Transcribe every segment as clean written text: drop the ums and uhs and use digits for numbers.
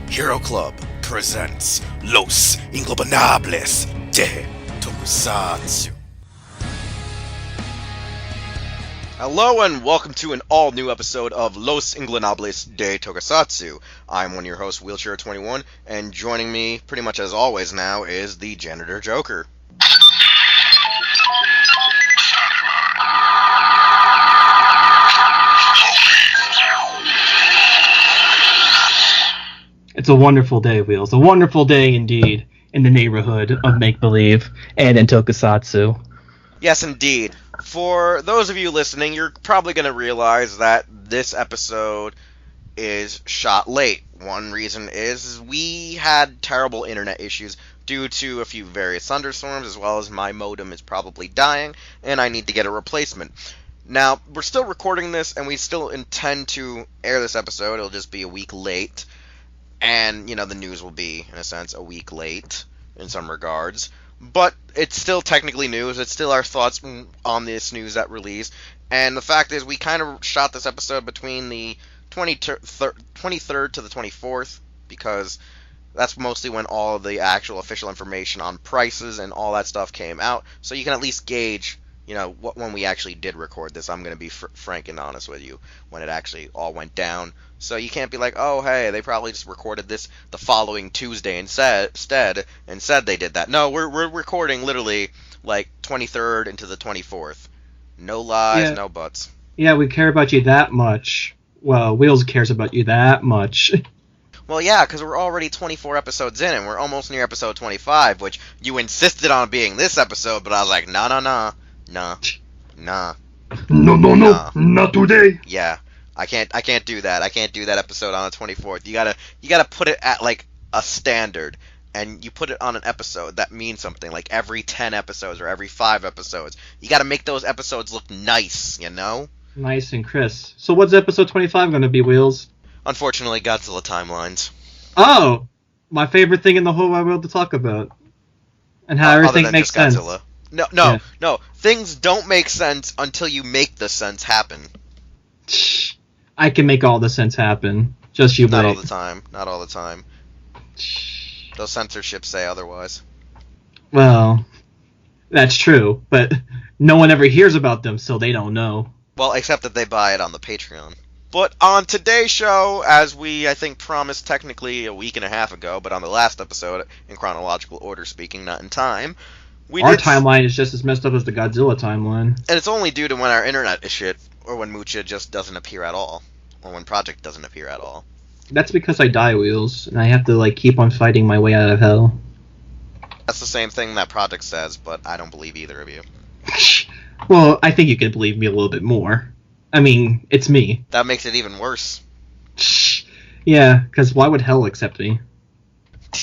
Hero Club presents Los Ingobernables de Tokusatsu. Hello and welcome to an all-new episode of Los Ingobernables de Tokusatsu. I'm one of your hosts, Wheelchair21, and joining me, pretty much as always now, is the Janitor Joker. It's a wonderful day, Wheels. A wonderful day indeed in the neighborhood of make-believe and in Tokusatsu. Yes, indeed. For those of you listening, you're probably going to realize that this episode is shot late. One reason is we had terrible internet issues due to a few various thunderstorms, as well as my modem is probably dying, and I need to get a replacement. Now, we're still recording this, and we still intend to air this episode. It'll just be a week late. And, you know, the news will be, in a sense, a week late in some regards. But it's still technically news. It's still our thoughts on this news that released. And the fact is, we kind of shot this episode between the 23rd to the 24th, because that's mostly when all of the actual official information on prices and all that stuff came out. So you can at least gauge, you know, when we actually did record this. I'm going to be frank and honest with you, when it actually all went down. So you can't be like, oh, hey, they probably just recorded this the following Tuesday instead and said they did that. No, we're recording literally like 23rd into the 24th. No lies, no buts. Yeah, we care about you that much. Well, Wheels cares about you that much. Well, yeah, because we're already 24 episodes in, and we're almost near episode 25, which you insisted on being this episode, but I was like, nah. No, not today. Yeah. I can't do that. I can't do that episode on the 24th. You gotta put it at like a standard, and you put it on an episode that means something, like every 10 episodes or every 5 episodes. You gotta make those episodes look nice, you know? Nice and crisp. So what's episode 25 gonna be, Wheels? Unfortunately, Godzilla timelines. Oh! My favorite thing in the whole wide world to talk about. And how everything makes sense. Godzilla. No. Things don't make sense until you make the sense happen. I can make all the sense happen. Just you wait. Not all the time. Those censorships say otherwise. Well, that's true, but no one ever hears about them, so they don't know. Well, except that they buy it on the Patreon. But on today's show, as we, I think, promised technically a week and a half ago, but on the last episode, in chronological order speaking, not in time, our timeline is just as messed up as the Godzilla timeline. And it's only due to when our internet is shit, or when Mucha just doesn't appear at all. Or when Project doesn't appear at all. That's because I die, Wheels, and I have to, like, keep on fighting my way out of hell. That's the same thing that Project says, but I don't believe either of you. Well, I think you can believe me a little bit more. I mean, it's me. That makes it even worse. Yeah, because why would hell accept me?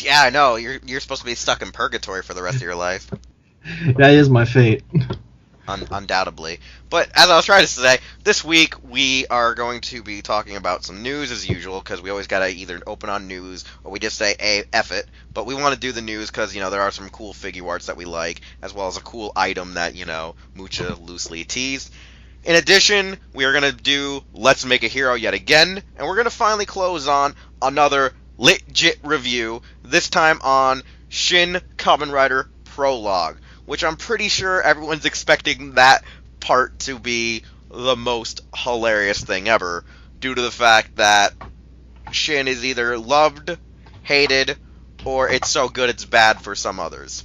Yeah, I know. You're supposed to be stuck in purgatory for the rest of your life. That is my fate. Undoubtedly. But as I was trying to say, this week we are going to be talking about some news as usual, because we always gotta either open on news or we just say, hey, F it. But we want to do the news because, you know, there are some cool figure arts that we like, as well as a cool item that, you know, Mucha loosely teased. In addition, we are going to do Let's Make a Hero yet again, and we're going to finally close on another LITgit review, this time on Shin Kamen Rider Prologue, which I'm pretty sure everyone's expecting that part to be the most hilarious thing ever, due to the fact that Shin is either loved, hated, or it's so good it's bad for some others.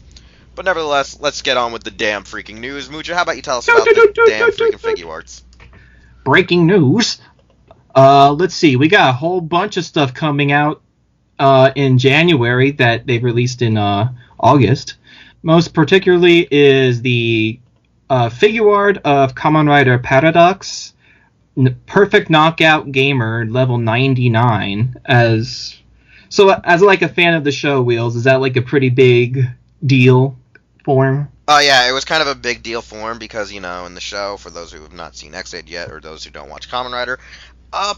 But nevertheless, let's get on with the damn freaking news. Mucha, how about you tell us about the damn freaking figure arts? Breaking news. Let's see. We got a whole bunch of stuff coming out in January that they released in August. Most particularly is the figure art of Kamen Rider Paradox, Perfect Knockout Gamer, level 99. As like a fan of the show, Wheels, is that like a pretty big deal for him? Oh yeah, it was kind of a big deal for him because, you know, in the show, for those who have not seen X-Aid yet, or those who don't watch Kamen Rider,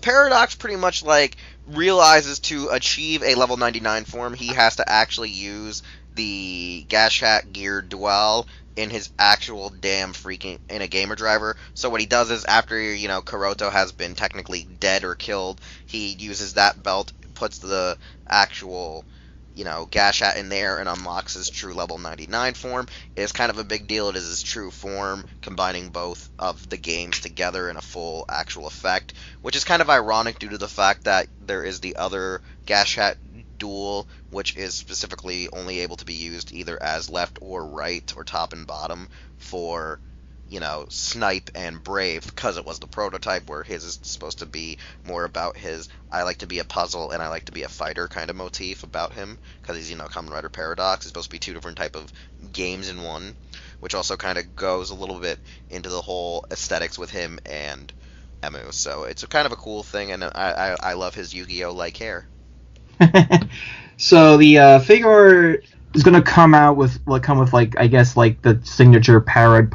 Paradox pretty much, like, realizes to achieve a level 99 form, he has to actually use the Kaixa Gear Dual in his actual damn freaking, in a gamer driver. So what he does is, after, you know, Kuroto has been technically dead or killed, he uses that belt puts the actual, Gashat in there and unlocks his true level 99 form. It is kind of a big deal. It is his true form, combining both of the games together in a full actual effect, which is kind of ironic due to the fact that there is the other Gashat duel, which is specifically only able to be used either as left or right or top and bottom for Snipe and Brave, because it was the prototype, where his is supposed to be more about his I like to be a puzzle and I like to be a fighter kind of motif about him, because he's, Kamen Rider Paradox. It's supposed to be two different type of games in one, which also kind of goes a little bit into the whole aesthetics with him and Emu. So it's kind of a cool thing, and I love his Yu-Gi-Oh! Hair. So the figure art is going to come with I guess the signature parad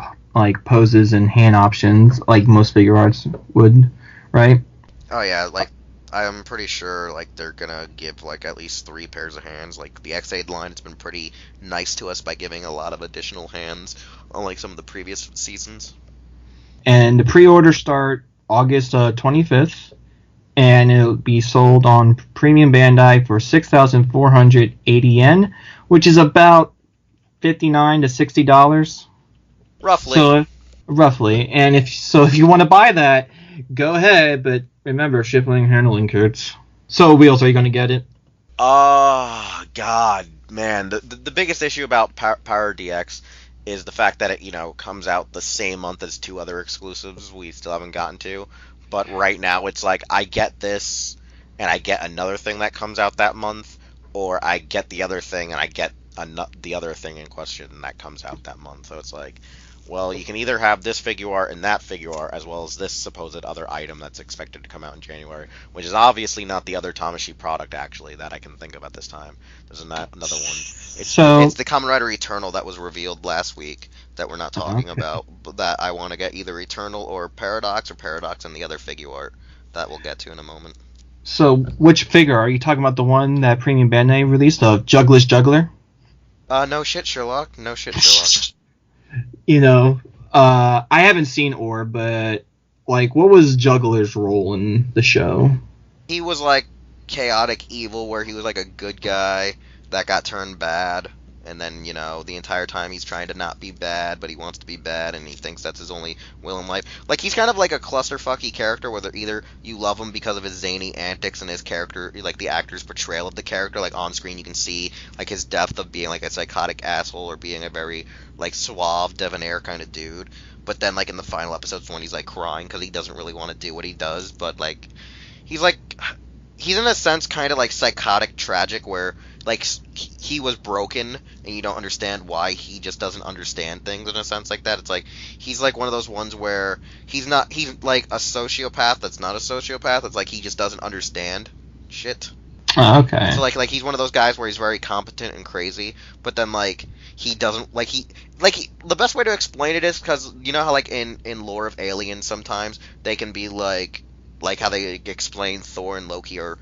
poses and hand options, like most figure arts would, right? Oh yeah, I'm pretty sure they're gonna give at least 3 pairs of hands. Like the X8 line has been pretty nice to us by giving a lot of additional hands, unlike some of the previous seasons. And the pre-order start August 25th, and it'll be sold on Premium Bandai for 6,480 yen, which is about $59 to $60. Roughly. So, roughly. And if you want to buy that, go ahead, but remember, shipping and handling kits. So, Wheelz, are you going to get it? Oh, God, man. The biggest issue about Power DX is the fact that it, comes out the same month as 2 other exclusives we still haven't gotten to. But right now, it's I get this, and I get another thing that comes out that month, or I get the other thing, and I get the other thing in question that comes out that month. So it's well, you can either have this figure art and that figure art, as well as this supposed other item that's expected to come out in January, which is obviously not the other Tamashii product, actually, that I can think of at this time. There's another one. It's the Kamen Rider Eternal that was revealed last week that we're not talking about, but that I want to get either Eternal or Paradox and the other figure art that we'll get to in a moment. So, which figure? Are you talking about the one that Premium Bandai released, of Juggler's Juggler? No shit, Sherlock. No shit, Sherlock. I haven't seen Orb, but what was Juggler's role in the show? He was chaotic evil, where he was a good guy that got turned bad, and then the entire time he's trying to not be bad, but he wants to be bad, and he thinks that's his only will in life. He's kind of a clusterfucky character, where either you love him because of his zany antics and his character, the actor's portrayal of the character, on screen you can see his depth of being a psychotic asshole, or being a very suave, debonair kind of dude. But then in the final episodes, when he's crying because he doesn't really want to do what he does, but he's in a sense kind of psychotic tragic, where he was broken and you don't understand why he just doesn't understand things in a sense like that. It's he's one of those ones where he's a sociopath that's not a sociopath. It's he just doesn't understand shit. Oh, okay. So he's one of those guys where he's very competent and crazy, but then he doesn't the best way to explain it is because how in lore of aliens sometimes they can be how they explain Thor and Loki are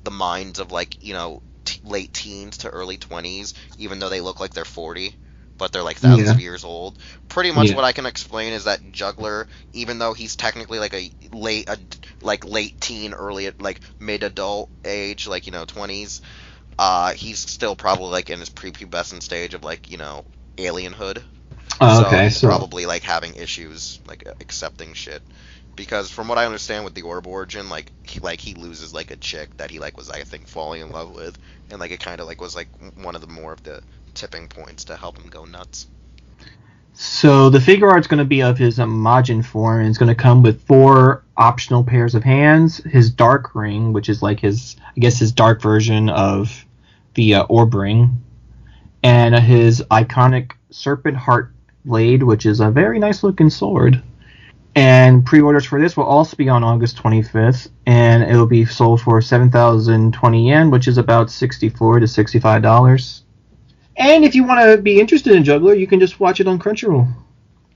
the minds of late teens to early 20s, even though they look like they're 40, but they're thousands of years old. Pretty much what I can explain is that Juggler, even though he's technically a late teen, early mid adult age, 20s, he's still probably in his prepubescent stage of alienhood. Oh, okay. So he's probably having issues accepting shit. Because from what I understand with the Orb origin, he loses a chick that he was I think falling in love with, and it kind of was one of the more of the tipping points to help him go nuts. So the figure art's going to be of his Majin form, and it's going to come with 4 optional pairs of hands, his Dark Ring, which is his dark version of the Orb Ring, and his iconic Serpent Heart Blade, which is a very nice looking sword. And pre-orders for this will also be on August 25th, and it will be sold for 7,020 yen, which is about $64 to $65. And if you want to be interested in Juggler, you can just watch it on Crunchyroll,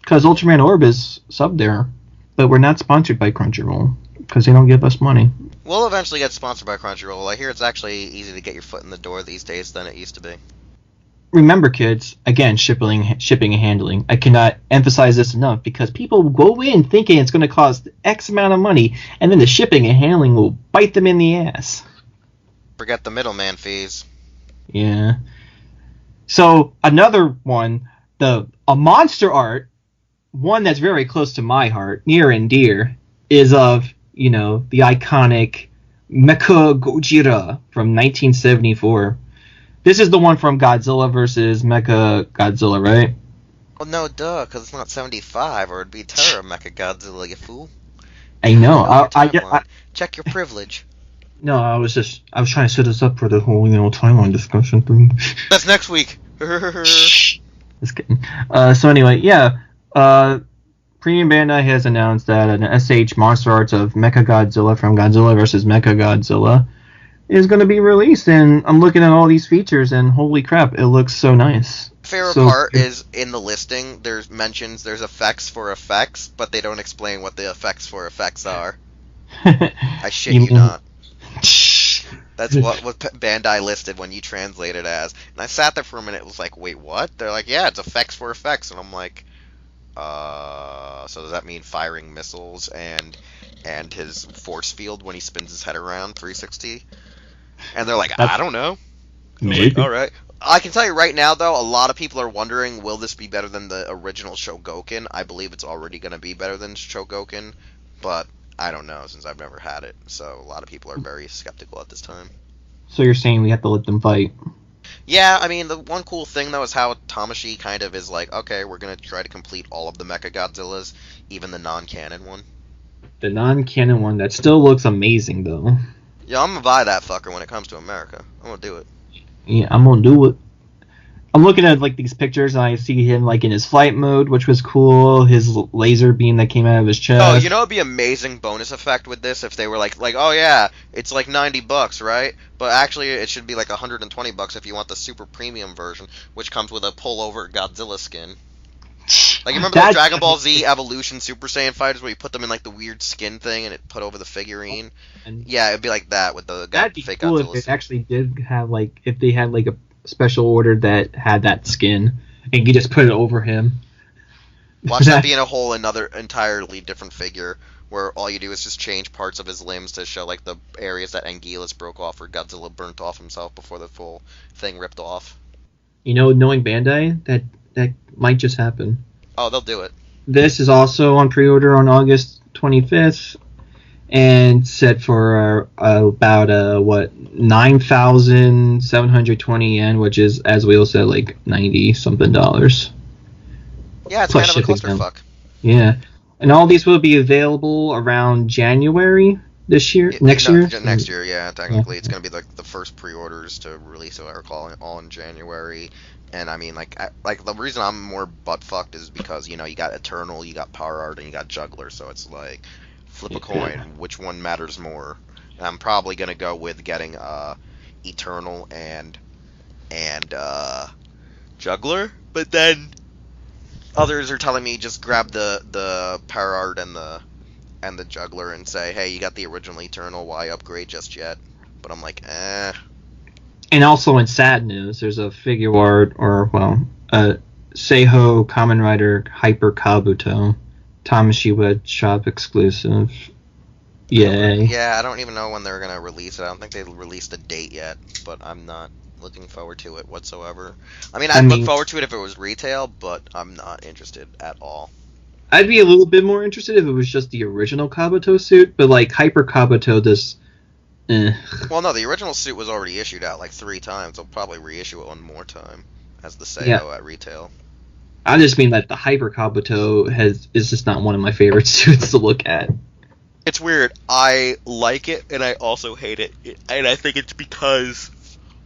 because Ultraman Orb is subbed there. But we're not sponsored by Crunchyroll, because they don't give us money. We'll eventually get sponsored by Crunchyroll. I hear it's actually easy to get your foot in the door these days than it used to be. Remember, kids, again, shipping and handling. I cannot emphasize this enough, because people go in thinking it's going to cost X amount of money, and then the shipping and handling will bite them in the ass. Forget the middleman fees. Yeah. So another one, a monster art, one that's very close to my heart, near and dear, is of, the iconic Mecha Gojira from 1974. This is the one from Godzilla versus Mecha Godzilla, right? Well, no, duh, because it's not 75, or it'd be Terror Mechagodzilla, you fool. I know. Your timeline. Check your privilege. No, I was trying to set us up for the whole, timeline discussion thing. That's next week. Just kidding. So anyway, yeah. Premium Bandai has announced that an S.H.MonsterArts of Mechagodzilla from Godzilla vs. Mechagodzilla is going to be released, and I'm looking at all these features, and holy crap, it looks so nice. Favorite part is in the listing, there's effects for effects, but they don't explain what the effects for effects are. I shit you not. That's what Bandai listed when you translate it as. And I sat there for a minute, it was like, wait, what? They're like, yeah, it's effects for effects. And I'm like, so does that mean firing missiles and his force field when he spins his head around 360? And they're like, I don't know. Maybe. Like, all right. I can tell you right now, though, a lot of people are wondering, will this be better than the original Shogoken? I believe it's already going to be better than Shogoken, but I don't know since I've never had it. So a lot of people are very skeptical at this time. So you're saying we have to let them fight? Yeah, I mean, the one cool thing, though, is how Tamashii kind of is like, okay, we're going to try to complete all of the Mechagodzillas, even the non-canon one. The non-canon one, that still looks amazing, though. Yeah, I'm going to buy that fucker when it comes to America. I'm going to do it. Yeah, I'm going to do it. I'm looking at these pictures, and I see him in his flight mode, which was cool. His laser beam that came out of his chest. Oh, it'd be amazing bonus effect with this if they were like, oh yeah, it's like $90, right? But actually, it should be like $120 if you want the super premium version, which comes with a pullover Godzilla skin. Like, you remember the Dragon Ball Z Evolution Super Saiyan fighters where you put them in the weird skin thing and it put over the figurine? Yeah, it'd be like that with the that'd be fake cool Godzilla. If it actually did have if they had a special order that had that skin and you just put it over him. Watch that being another entirely different figure where all you do is just change parts of his limbs to show the areas that Anguillus broke off or Godzilla burnt off himself before the full thing ripped off. Knowing Bandai, that might just happen. Oh, they'll do it. This is also on pre-order on August 25th and set for about 9,720 yen, which is, as Wheelz said, $90 something. Yeah, it's plus kind of a shipping. clusterfuck. Yeah, and all these will be available around January this year, next year. Next year, yeah. Technically, it's gonna be the first pre-orders to release, if I recall, all in January. And I mean, the reason I'm more butt-fucked is because, you got Eternal, you got Power Art, and you got Juggler, so it's flip a coin, which one matters more? And I'm probably gonna go with getting Eternal and Juggler, but then others are telling me just grab the Power Art and the Juggler and say, hey, you got the original Eternal, why upgrade just yet? But I'm like, eh. And also in sad news, there's a figure art, a Seiho Kamen Rider Hyper Kabuto, Tamashii Web Shop exclusive. Yay. Yeah, I don't even know when they're going to release it. I don't think they released a date yet, but I'm not looking forward to it whatsoever. I mean, I'd look forward to it if it was retail, but I'm not interested at all. I'd be a little bit more interested if it was just the original Kabuto suit, but Hyper Kabuto does... Well, no, the original suit was already issued out 3 times. They'll probably reissue it one more time as the Seiho at retail. I just mean that the Hyper Kabuto is just not one of my favorite suits to look at. It's weird. I like it, and I also hate it. And I think it's because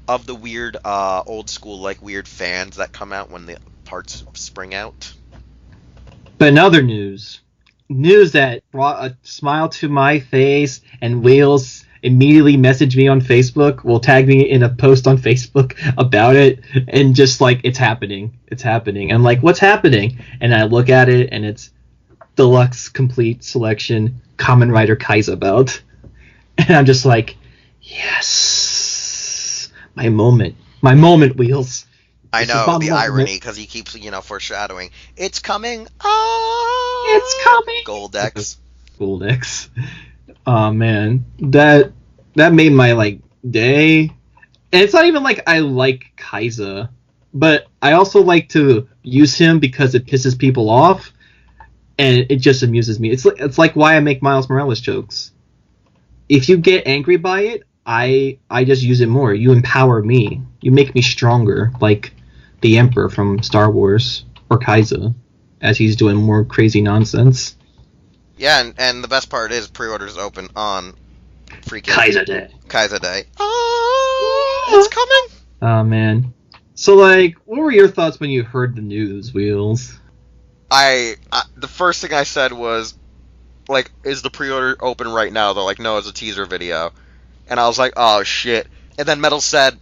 of the weird, old school, weird fans that come out when the parts spring out. But in other news that brought a smile to my face, and Wheelz immediately messaged me on Facebook, will tag me in a post on Facebook about it, and just it's happening. I'm like, what's happening? And I look at it, and it's Deluxe Complete Selection Kamen Rider Kaiza belt. And I'm just like, yes! My moment, Wheelz. I know, the irony, because he keeps, foreshadowing. It's coming! Oh! It's coming! Goldex. Oh, man. That made my, day. And it's not even like I like Kaiza, but I also like to use him because it pisses people off, and it just amuses me. It's like why I make Miles Morales jokes. If you get angry by it, I just use it more. You empower me. You make me stronger, like the Emperor from Star Wars, or Kaiza, as he's doing more crazy nonsense. Yeah, and the best part is pre-orders open on freaking Kaiza Day. Kaiza Day. Oh, it's coming! Oh, man. So, like, what were your thoughts when you heard the news, Wheelz? The first thing I said was, like, is the pre-order open right now? They're like, no, it's a teaser video. And I was like, oh, shit. And then Metal said,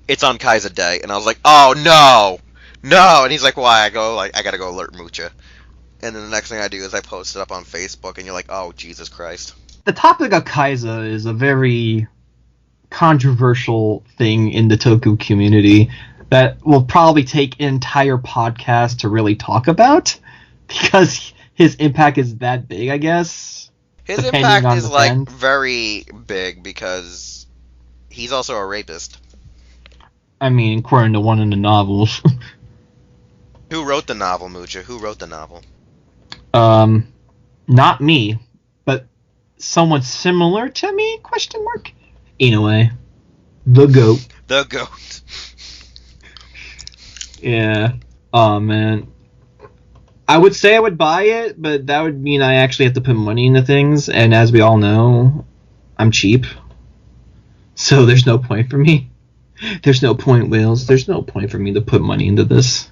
it's on Kaiza Day. And I was like, oh, no! No! And he's like, why? I go, like, I gotta go alert Mucha. And then the next thing I do is I post it up on Facebook, and you're like, oh, Jesus Christ. The topic of Kaiza is a very controversial thing in the Toku community that will probably take an entire podcast to really talk about, because his impact is that big, I guess. His impact is, like, very big, because he's also a rapist. I mean, according to one of the novels. Who wrote the novel, Mucha? Who wrote the novel? Not me, but someone similar to me, question mark? Anyway, the GOAT. The GOAT. Yeah. Oh, man. I would say I would buy it, but that would mean I actually have to put money into things, and as we all know, I'm cheap. So there's no point for me. There's no point, Wheelz. There's no point for me to put money into this.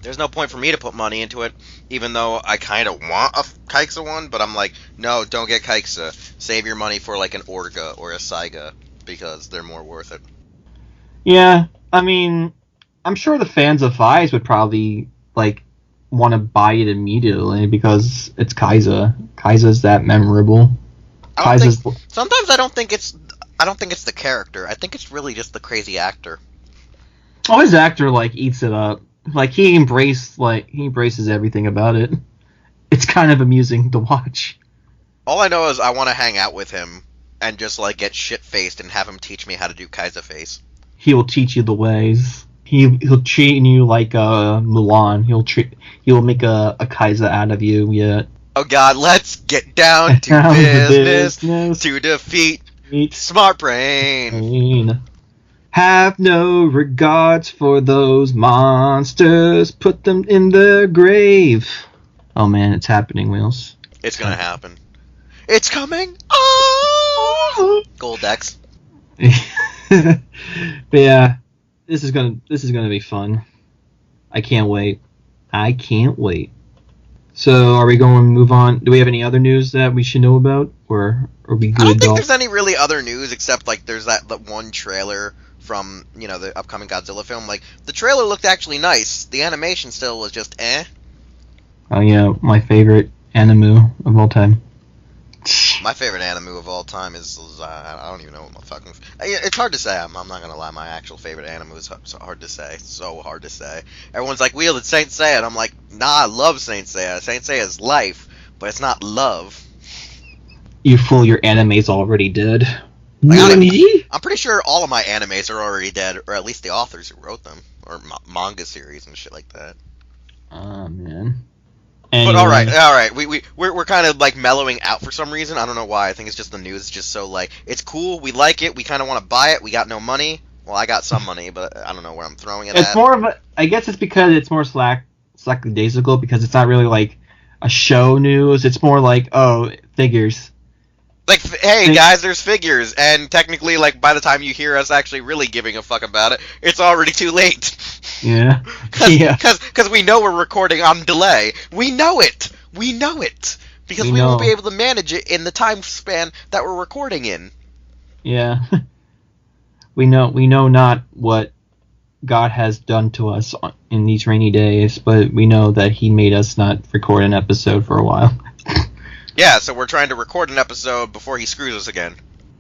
There's no point for me to put money into it, even though I kind of want a Kaixa one, but I'm like, no, don't get Kaixa. Save your money for, like, an Orga or a Saiga, because they're more worth it. Yeah, I mean, I'm sure the fans of Fives would probably, like, want to buy it immediately, because it's Kaiza. Kaiza's that memorable. Sometimes I don't think it's the character. I think it's really just the crazy actor. Oh, his actor, like, eats it up. Like, he embraces everything about it. It's kind of amusing to watch. All I know is I want to hang out with him and just, like, get shit-faced and have him teach me how to do Kaiza face. He will teach you the ways. He'll treat you like Mulan. He'll make a Kaiza out of you, yeah. Oh god, let's get down to business to defeat Smart Brain. Have no regards for those monsters. Put them in their grave. Oh man, it's happening, Wheelz. It's gonna happen. It's coming. Oh! Goldex. But yeah, this is gonna be fun. I can't wait. So, are we going to move on? Do we have any other news that we should know about, or are we good? I don't think there's any really other news except, like, there's that one trailer from, you know, the upcoming Godzilla film. Like, the trailer looked actually nice. The animation still was just eh. Oh yeah, my favorite anime of all time. My favorite anime of all time is I don't even know what my fucking... It's hard to say. I'm not gonna lie. My actual favorite anime is so hard to say. So hard to say. Everyone's like, "Wheel, it's Saint Seiya," and I'm like, "Nah, I love Saint Seiya. Saint Seiya is life, but it's not love." You fool! Your anime's already dead. Like, I'm pretty sure all of my animes are already dead, or at least the authors who wrote them, or manga series and shit like that. Oh man. Anyway. But all right, we're kind of like mellowing out for some reason. I don't know why. I think it's just the news is just so like it's cool. We like it. We kind of want to buy it. We got no money. Well, I got some money, but I don't know where I'm throwing it. It's more of a. I guess it's because it's more lackadaisical because it's not really like a show news. It's more like figures. Like, hey guys, there's figures, and technically, like by the time you hear us actually really giving a fuck about it, it's already too late. Yeah. Because we know we're recording on delay. We know it. Because we won't be able to manage it in the time span that we're recording in. Yeah. We know not what God has done to us in these rainy days, but we know that He made us not record an episode for a while. Yeah, so we're trying to record an episode before He screws us again.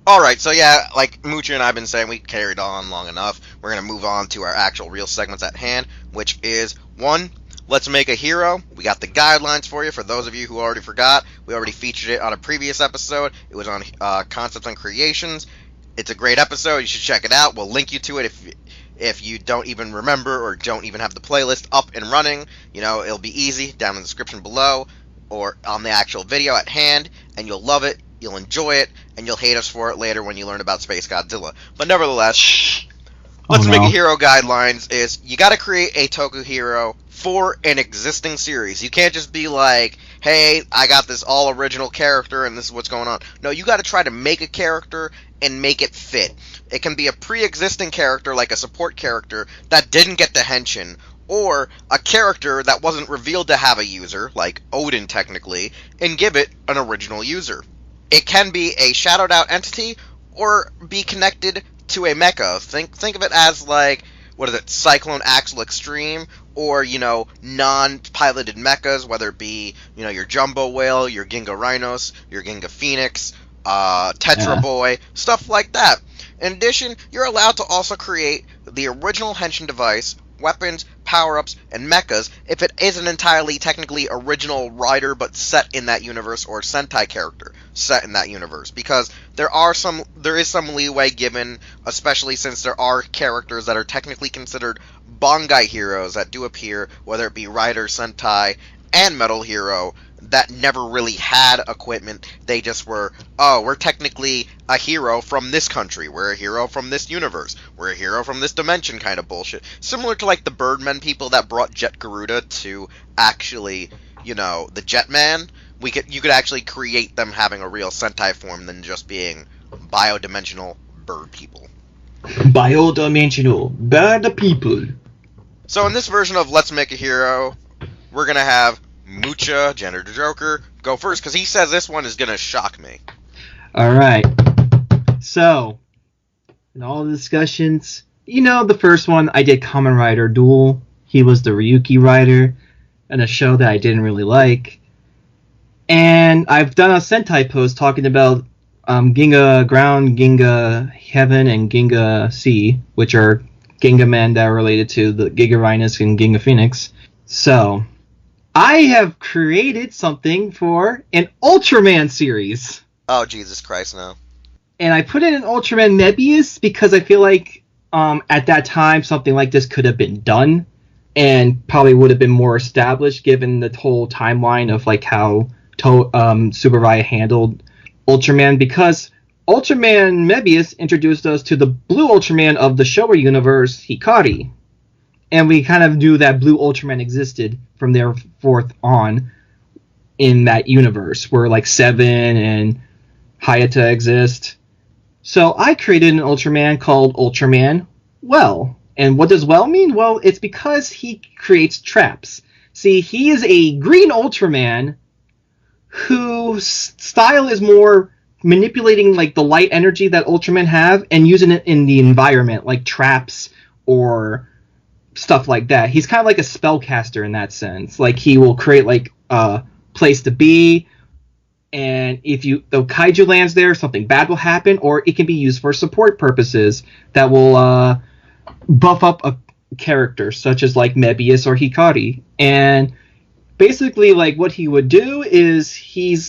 Alright, so yeah, like Mucha and I have been saying, we carried on long enough. We're going to move on to our actual real segments at hand, which is, 1, let's make a hero. We got the guidelines for you, for those of you who already forgot. We already featured it on a previous episode. It was on Concepts and Creations. It's a great episode. You should check it out. We'll link you to it if you don't even remember or don't even have the playlist up and running. It'll be easy down in the description below or on the actual video at hand, and you'll love it, you'll enjoy it, and you'll hate us for it later when you learn about Space Godzilla. But nevertheless, Let's Make a Hero guidelines is you got to create a Toku hero for an existing series. You can't just be like, hey, I got this all original character and this is what's going on. No, you got to try to make a character and make it fit. It can be a pre-existing character like a support character that didn't get the henshin, or a character that wasn't revealed to have a user, like Odin technically, and give it an original user. It can be a shadowed out entity or be connected to a mecha. Think of it as like, Cyclone Axle Extreme, or, non-piloted mechas, whether it be, your Jumbo Whale, your Ginga Rhinos, your Ginga Phoenix, Tetra Boy, stuff like that. In addition, you're allowed to also create the original henshin device, weapons, power-ups, and mechas if it isn't entirely technically original rider but set in that universe, or Sentai character set in that universe, because there is some leeway given, especially since there are characters that are technically considered Bangai heroes that do appear, whether it be Rider, Sentai, and Metal Hero, that never really had equipment. They just were, we're technically a hero from this country, we're a hero from this universe, we're a hero from this dimension kind of bullshit. Similar to like the Birdmen people that brought Jet Garuda to actually, the Jetman. You could actually create them having a real Sentai form than just being biodimensional bird people. Biodimensional bird people. So in this version of Let's Make a Hero, we're gonna have Mucha, Gender Joker, go first, because he says this one is going to shock me. Alright. So, in all the discussions, the first one, I did Kamen Rider Duel. He was the Ryuki Rider, in a show that I didn't really like. And I've done a Sentai post talking about Ginga Ground, Ginga Heaven, and Ginga Sea, which are Ginga men that are related to the Giga Rhinus and Ginga Phoenix. So, I have created something for an Ultraman series. Oh, Jesus Christ, no. And I put in an Ultraman Mebius because I feel like at that time something like this could have been done and probably would have been more established given the whole timeline of like how Tsuburaya handled Ultraman, because Ultraman Mebius introduced us to the blue Ultraman of the Showa universe, Hikari. And we kind of knew that Blue Ultraman existed from there forth on in that universe, where like Seven and Hayata exist. So I created an Ultraman called Ultraman Well. And what does Well mean? Well, it's because he creates traps. See, he is a green Ultraman whose style is more manipulating like the light energy that Ultramen have and using it in the environment, like traps or stuff like that. He's kind of like a spellcaster in that sense. Like, he will create like a place to be, and if the kaiju lands there, something bad will happen, or it can be used for support purposes that will buff up a character, such as like Mebius or Hikari. And basically, like, what he would do is he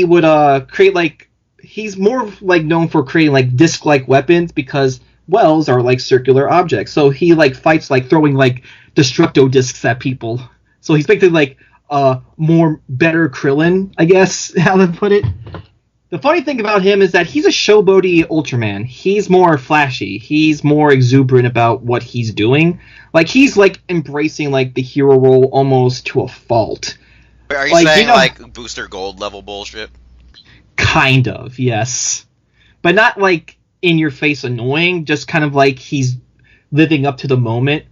would create like, he's more like known for creating like disc-like weapons, because wells are like circular objects. So he like fights like throwing like destructo discs at people. So he's basically like more better Krillin, I guess, how to put it. The funny thing about him is that he's a showboaty Ultraman. He's more flashy. He's more exuberant about what he's doing. Like, he's like embracing like the hero role almost to a fault. Are you saying like Booster Gold level bullshit? Kind of, yes. But not like in your face annoying, just kind of like he's living up to the moment.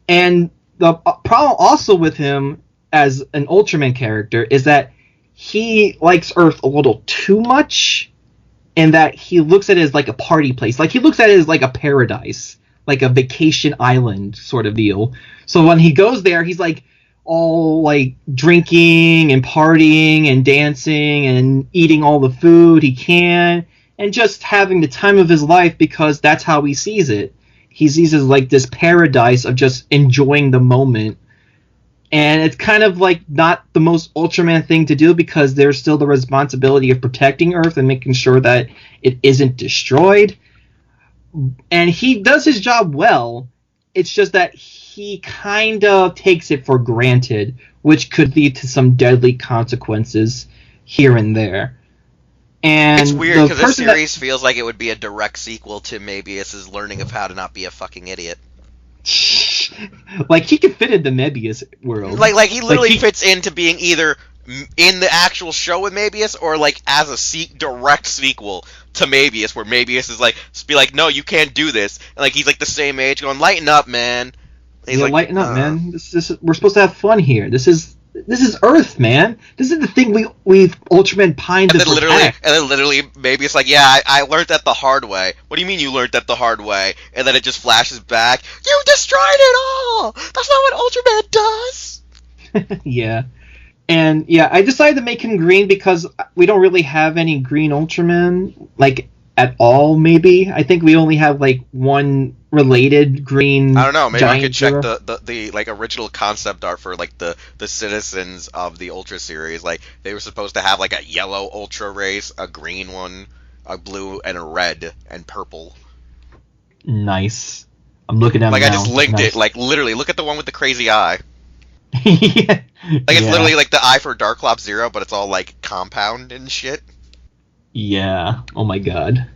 And the problem also with him as an Ultraman character is that he likes Earth a little too much, and that he looks at it as like a party place. Like, he looks at it as like a paradise, like a vacation island sort of deal. So when he goes there, he's like all like drinking and partying and dancing and eating all the food he can, and just having the time of his life, because that's how he sees it. He sees it as like this paradise of just enjoying the moment. And it's kind of like not the most Ultraman thing to do, because there's still the responsibility of protecting Earth and making sure that it isn't destroyed. And he does his job well. It's just that he kind of takes it for granted, which could lead to some deadly consequences here and there. And it's weird because this series feels like it would be a direct sequel to Mebius's learning of how to not be a fucking idiot. Like, he could fit in the Mebius world. Like he literally fits into being either in the actual show with Mebius or like as a direct sequel to Mebius, where Mebius is like, be like, no, you can't do this. And like he's like the same age, going, lighten up, man. And he's like, lighten up, man. We're supposed to have fun here. This is Earth, man. This is the thing we've Ultraman pined to protect. And then literally, maybe it's like, yeah, I learned that the hard way. What do you mean you learned that the hard way? And then it just flashes back. You destroyed it all! That's not what Ultraman does! Yeah. And, yeah, I decided to make him green because we don't really have any green Ultraman, like, at all, maybe. I think we only have, like, one related green. I don't know, maybe I could check the like original concept art for like the citizens of the Ultra series. Like they were supposed to have like a yellow Ultra race, a green one, a blue, and a red and purple. Nice. I'm looking at like it I now. just linked it. Like literally, look at the one with the crazy eye. Yeah. Like it's literally like the eye for Darklops Zero, but it's all like compound and shit. Yeah. Oh my god.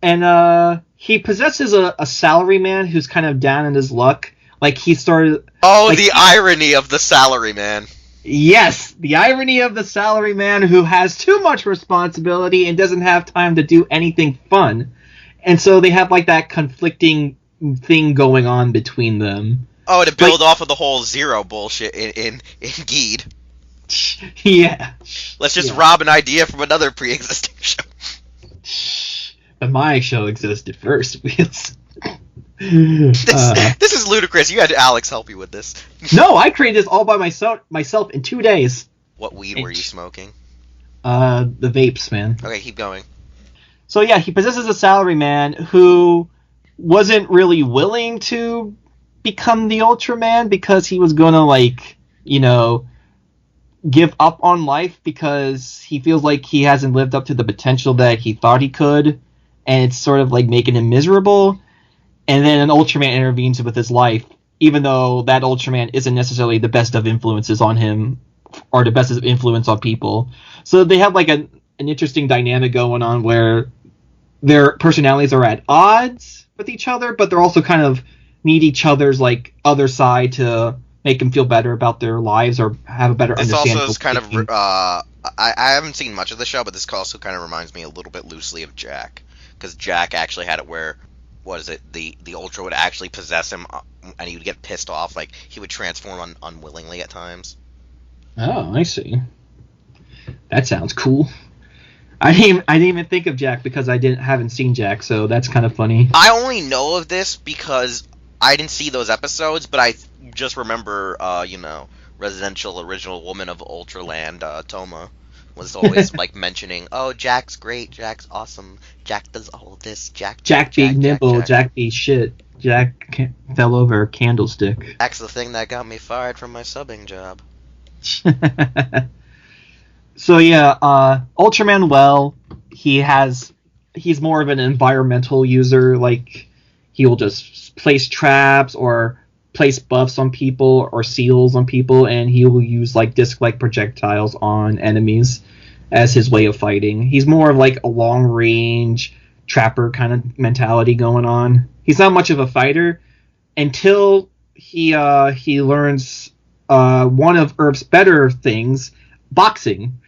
And he possesses a salaryman who's kind of down in his luck. Like he started. Oh, like, the irony of the salaryman. Yes, the irony of the salaryman who has too much responsibility and doesn't have time to do anything fun. And so they have like that conflicting thing going on between them. Oh, to build off of the whole Zero bullshit in Geed. Yeah. Let's just rob an idea from another pre-existing show. But my show existed first, Wheelz. This is ludicrous. You had Alex help you with this. No, I created this all by myself in 2 days. What weed were you smoking? The vapes, man. Okay, keep going. So yeah, he possesses a salaryman who wasn't really willing to become the Ultraman because he was gonna, like, you know, give up on life because he feels like he hasn't lived up to the potential that he thought he could, and it's sort of like making him miserable. And then an Ultraman intervenes with his life, even though that Ultraman isn't necessarily the best of influences on him or the best of influence on people. So they have like an interesting dynamic going on where their personalities are at odds with each other, but they're also kind of need each other's like other side to make them feel better about their lives or have a better understanding. This also is kind of I haven't seen much of the show, but this also kind of reminds me a little bit loosely of Jack, because Jack actually had it where, what is it, the Ultra would actually possess him and he would get pissed off, like he would transform unwillingly at times. Oh, I see. That sounds cool. I didn't even think of Jack because I haven't seen Jack, so that's kind of funny. I only know of this because I didn't see those episodes, but I just remember, residential original woman of Ultraland, Toma, was always like mentioning, oh, Jack's great, Jack's awesome, Jack does all this, Jack be nimble, Jack be shit, Jack fell over a candlestick. Jack's the thing that got me fired from my subbing job. So yeah, Ultraman, he's more of an environmental user. Like, he will just place traps or place buffs on people or seals on people, and he will use like disc-like projectiles on enemies as his way of fighting. He's more of like a long-range trapper kind of mentality going on. He's not much of a fighter until he learns one of Earth's better things, boxing,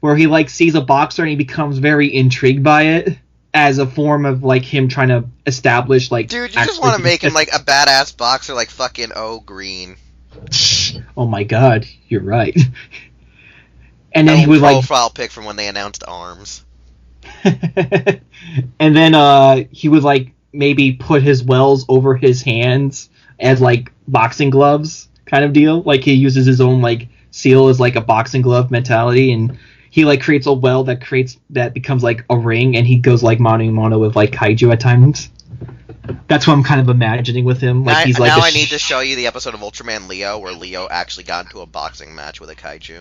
where he like sees a boxer and he becomes very intrigued by it as a form of like him trying to establish like. Dude, you just want to make him like a badass boxer, like fucking Green. Oh my god, you're right. And then he would profile pic from when they announced ARMS. And then he would like maybe put his wells over his hands as like boxing gloves kind of deal. Like he uses his own like seal as like a boxing glove mentality, and he like creates a well that becomes like a ring, and he goes like mono with like kaiju at times. That's what I'm kind of imagining with him. Like he's like. Now I need to show you the episode of Ultraman Leo where Leo actually got into a boxing match with a kaiju.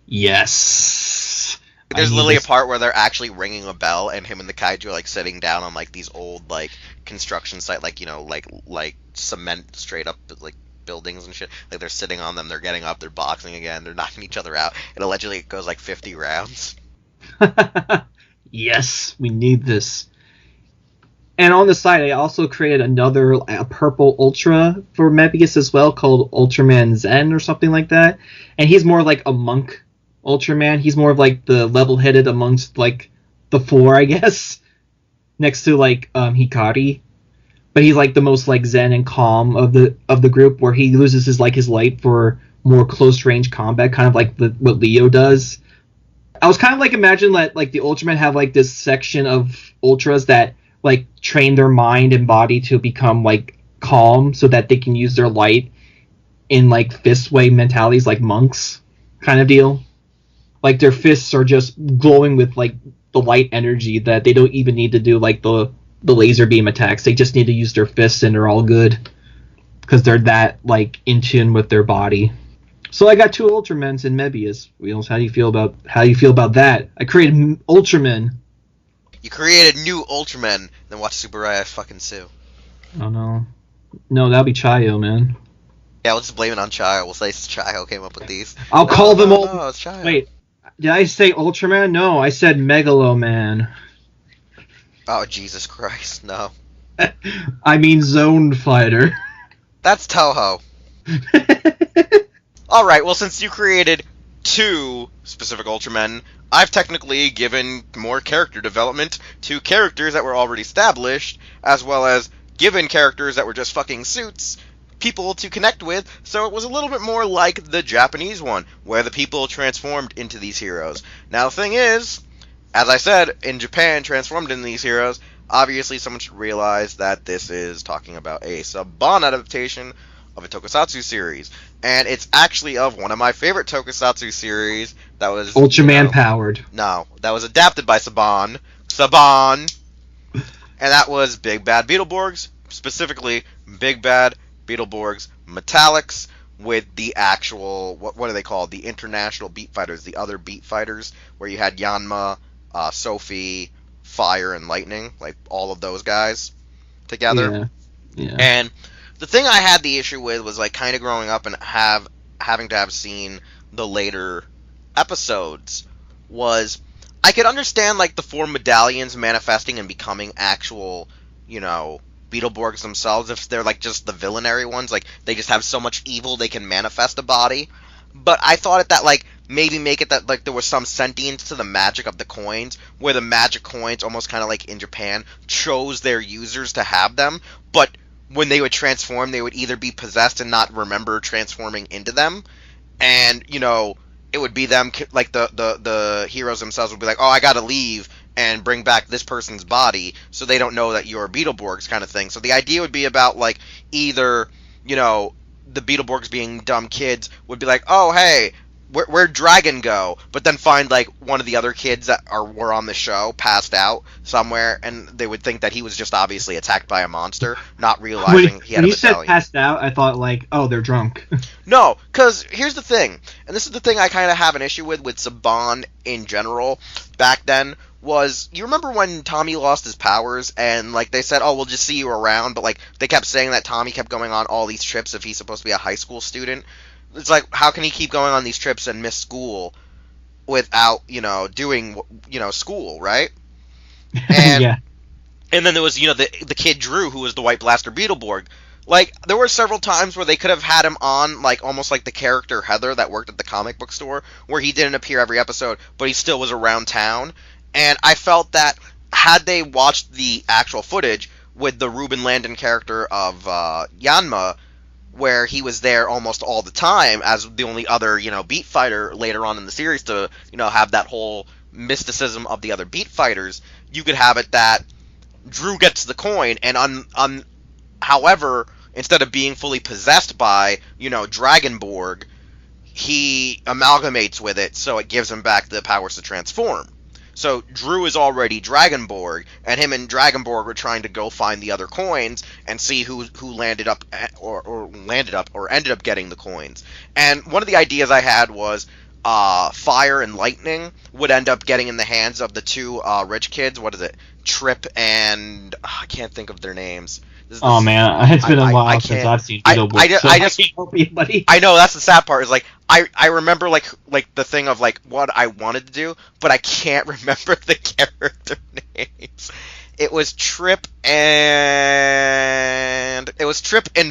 Yes, There's literally a part where they're actually ringing a bell, and him and the kaiju are like sitting down on like these old like construction site, like like cement straight up like buildings and shit. Like they're sitting on them, they're getting up, they're boxing again, they're knocking each other out, and allegedly it goes like 50 rounds. Yes, we need this. And on the side, I also created another purple Ultra for Mebius as well, called Ultraman Zen or something like that. And he's more like a monk Ultraman. He's more of like the level-headed amongst like the four, I guess, next to like Hikari. But he's like the most like zen and calm of the group, where he loses his light for more close-range combat, kind of like what Leo does. I was kind of like imagine that like the Ultramen have like this section of Ultras that like train their mind and body to become like calm so that they can use their light in like fist way mentalities, like monks kind of deal. Like their fists are just glowing with like the light energy that they don't even need to do like the laser beam attacks. They just need to use their fists and they're all good because they're that like in tune with their body. So I got 2 Ultramens in Mebius. Wheelz, how do you feel about that? I created Ultramen. You created new Ultramen, then watch Tsuburaya fucking sue. Oh no. No, that'll be Chayo, man. Yeah, we'll just blame it on Chayo. We'll say Chayo came up with these. I'll call them all. No, it's Chayo. Wait, did I say Ultraman? No, I said Megaloman. Oh, Jesus Christ, no. I mean Zone Fighter. That's Toho. Alright, well, since you created 2 specific Ultramen, I've technically given more character development to characters that were already established, as well as given characters that were just fucking suits people to connect with, so it was a little bit more like the Japanese one, where the people transformed into these heroes. Now, the thing is, as I said, in Japan, transformed into these heroes, obviously someone should realize that this is talking about a Saban adaptation of a tokusatsu series. And it's actually of one of my favorite tokusatsu series that was... Ultraman powered. No, that was adapted by Saban. Saban! And that was Big Bad Beetleborgs, specifically Big Bad Beetleborgs Metallics, with the actual... What are they called? The international beat fighters, the other beat fighters, where you had Yanma, Sophie, Fire, and Lightning, like all of those guys together. Yeah. And the thing I had the issue with was like kind of growing up and having to have seen the later episodes was I could understand like the 4 medallions manifesting and becoming actual, Beetleborgs themselves if they're like just the villainary ones, like they just have so much evil they can manifest a body. But I thought that like maybe make it that like there was some sentience to the magic of the coins, where the magic coins, almost kind of like in Japan, chose their users to have them, but when they would transform, they would either be possessed and not remember transforming into them, and, it would be them, like, the heroes themselves would be like, oh, I gotta leave and bring back this person's body, so they don't know that you're Beetleborgs kind of thing. So the idea would be about, like, either, the Beetleborgs being dumb kids would be like, oh, hey, where'd Dragon go? But then find, like, one of the other kids that were on the show passed out somewhere, and they would think that he was just obviously attacked by a monster, not realizing he had a medallion. When you said passed out, I thought, like, oh, they're drunk. No, because here's the thing, and this is the thing I kind of have an issue with Saban in general back then, was, you remember when Tommy lost his powers, and, like, they said, oh, we'll just see you around, but, like, they kept saying that Tommy kept going on all these trips if he's supposed to be a high school student? It's like, how can he keep going on these trips and miss school without, doing, school, right? And, yeah. And then there was, the kid Drew, who was the White Blaster Beetleborg. Like, there were several times where they could have had him on, like, almost like the character Heather that worked at the comic book store, where he didn't appear every episode, but he still was around town. And I felt that had they watched the actual footage with the Ruben Landon character of Yanma, where he was there almost all the time as the only other, beat fighter later on in the series to, have that whole mysticism of the other beat fighters, you could have it that Drew gets the coin, and however, instead of being fully possessed by, Dragonborg, he amalgamates with it, so it gives him back the powers to transform. So Drew is already Dragonborg, and him and Dragonborg were trying to go find the other coins and see who landed up or ended up getting the coins. And one of the ideas I had was, fire and lightning would end up getting in the hands of the two rich kids. What is it? Trip and I can't think of their names. Oh man, it's been a while since can't. I've seen Beetleborgs, so I just can't help you, buddy. I know, that's the sad part. Is like I remember like the thing of like what I wanted to do, but I can't remember the character names. It was Trip and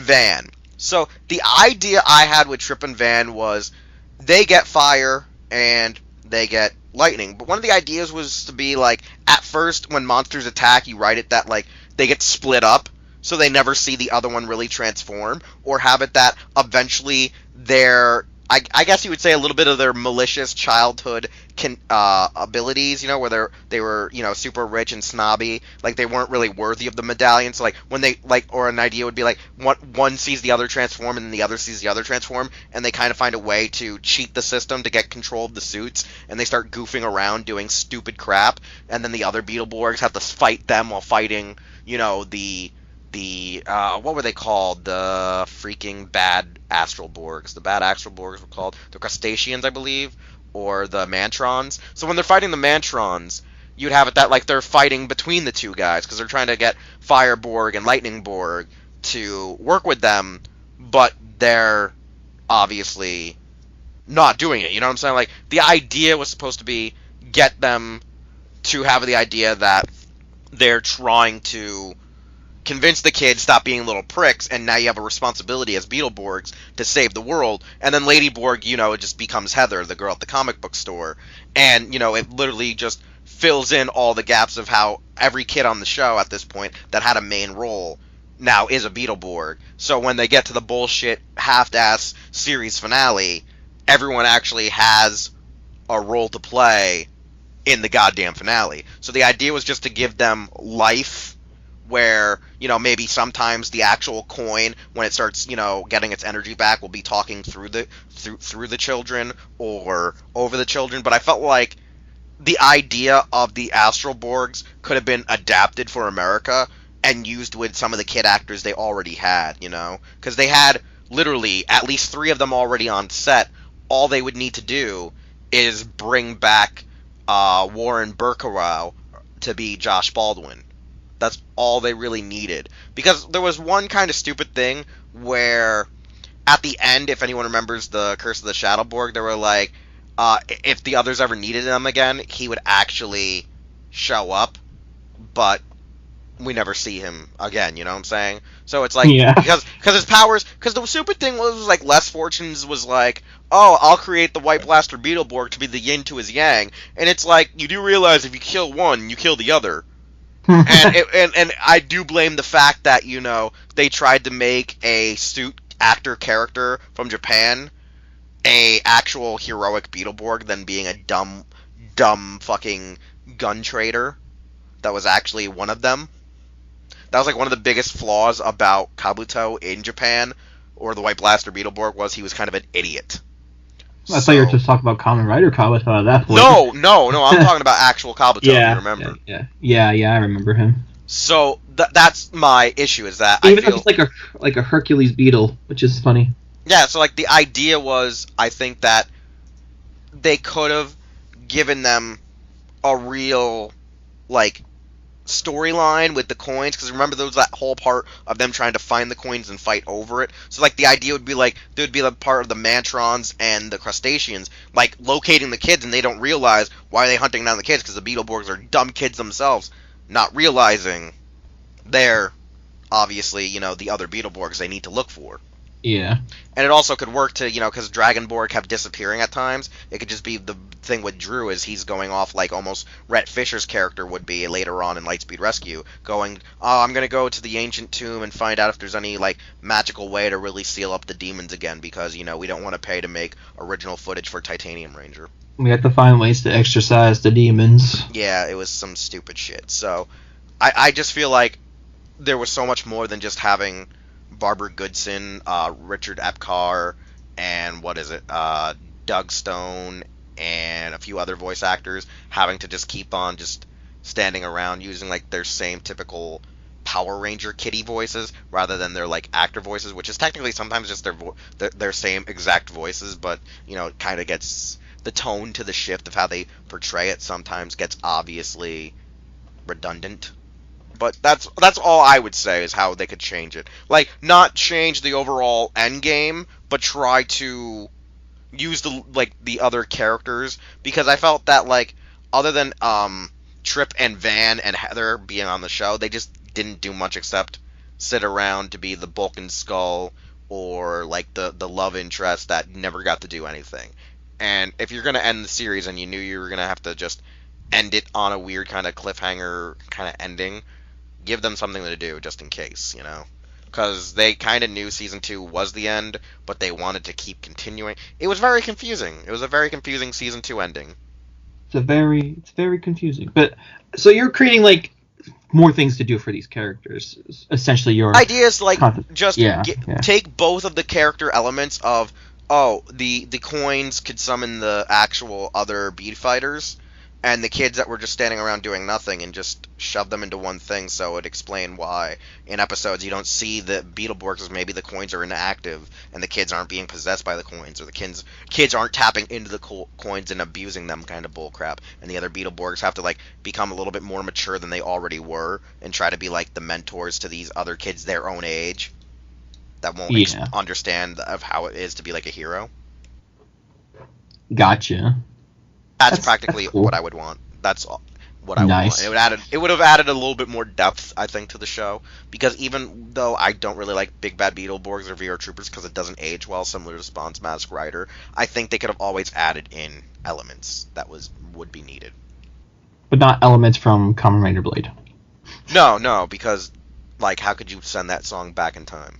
Van. So the idea I had with Trip and Van was they get fire and they get lightning. But one of the ideas was to be like, at first when monsters attack, you write it that like they get split up, so they never see the other one really transform, or have it that eventually their, I guess you would say, a little bit of their malicious childhood abilities, you know, where they were, you know, super rich and snobby, like they weren't really worthy of the medallion. So like when they like, or an idea would be like one sees the other transform and then the other sees the other transform, and they kind of find a way to cheat the system to get control of the suits, and they start goofing around doing stupid crap, and then the other Beetleborgs have to fight them while fighting, you know, the what were they called? The freaking bad Astral Borgs. The bad Astral Borgs were called the Crustaceans, I believe, or the Mantrons. So when they're fighting the Mantrons, you'd have it that like they're fighting between the two guys because they're trying to get Fire Borg and Lightning Borg to work with them, but they're obviously not doing it. You know what I'm saying? Like the idea was supposed to be get them to have the idea that they're trying to convince the kids stop being little pricks, and now you have a responsibility as Beetleborgs to save the world. And then Lady Borg, you know, it just becomes Heather, the girl at the comic book store, and you know, it literally just fills in all the gaps of how every kid on the show at this point that had a main role now is a Beetleborg. So when they get to the bullshit half-ass series finale, everyone actually has a role to play in the goddamn finale. So the idea was just to give them life, where, you know, maybe sometimes the actual coin, when it starts, you know, getting its energy back, will be talking through the children or over the children. But I felt like the idea of the Astral Borgs could have been adapted for America and used with some of the kid actors they already had, you know, because they had literally at least 3 of them already on set. All they would need to do is bring back Warren Burkarow to be Josh Baldwin. That's all they really needed. Because there was one kind of stupid thing where at the end, if anyone remembers the Curse of the Shadowborg, they were like, if the others ever needed him again, he would actually show up, but we never see him again, you know what I'm saying? So it's like, Yeah. because his powers, because the stupid thing was like, Les Fortunes was like, oh, I'll create the White Blaster Beetleborg to be the yin to his yang, and it's like, you do realize if you kill one, you kill the other. and I do blame the fact that, you know, they tried to make a suit actor character from Japan a actual heroic Beetleborg than being a dumb fucking gun trader that was actually one of them. That was like one of the biggest flaws about Kabuto in Japan, or the White Blaster Beetleborg, was he was kind of an idiot. I thought you were just talking about Kamen Rider Kabuto at that point. No, I'm talking about actual Kabuto, if you remember. Yeah, I remember him. So that's my issue, is that Even if it's like a Hercules beetle, which is funny. Yeah, so like the idea was, I think that they could have given them a real like storyline with the coins, because remember there was that whole part of them trying to find the coins and fight over it. So like the idea would be like there would be the part of the Mantrons and the Crustaceans like locating the kids, and they don't realize why are they hunting down the kids, because the Beetleborgs are dumb kids themselves, not realizing they're obviously, you know, the other Beetleborgs they need to look for. Yeah. And it also could work to, you know, because Dragonborg have disappearing at times. It could just be the thing with Drew is he's going off like almost Rhett Fisher's character would be later on in Lightspeed Rescue, going, oh, I'm going to go to the ancient tomb and find out if there's any like magical way to really seal up the demons again, because, you know, we don't want to pay to make original footage for Titanium Ranger. We have to find ways to exorcise the demons. Yeah, it was some stupid shit. So I just feel like there was so much more than just having Barbara Goodson, Richard Epcar, and Doug Stone, and a few other voice actors having to just keep on just standing around using like their same typical Power Ranger kitty voices rather than their like actor voices, which is technically sometimes just their same exact voices, but you know, it kind of gets the tone to the shift of how they portray it sometimes gets obviously redundant. But that's all I would say is how they could change it. Like, not change the overall end game, but try to use the other characters, because I felt that, like, other than Trip and Van and Heather being on the show, they just didn't do much except sit around to be the Bulk and Skull, or like the love interest that never got to do anything. And if you're gonna end the series and you knew you were gonna have to just end it on a weird kind of cliffhanger kind of ending, give them something to do just in case, you know? Because they kind of knew season 2 was the end, but they wanted to keep continuing. It was very confusing. It was a very confusing season 2 ending. It's very confusing. But so you're creating like more things to do for these characters. Essentially, your ideas like take both of the character elements of the coins could summon the actual other beat fighters, and the kids that were just standing around doing nothing, and just shove them into one thing, so it'd explain why in episodes you don't see the Beetleborgs as maybe the coins are inactive, and the kids aren't being possessed by the coins, or the kids aren't tapping into the coins and abusing them kind of bullcrap, and the other Beetleborgs have to, like, become a little bit more mature than they already were, and try to be, like, the mentors to these other kids their own age, that won't understand of how it is to be, like, a hero. Gotcha. That's practically cool. What I would want. That's what I would want. It would have added a little bit more depth, I think, to the show. Because even though I don't really like Big Bad Beetleborgs or VR Troopers because it doesn't age well, similar to Spawn's Mask Rider, I think they could have always added in elements that would be needed. But not elements from Kamen Rider Blade. No, because, like, how could you send that song back in time?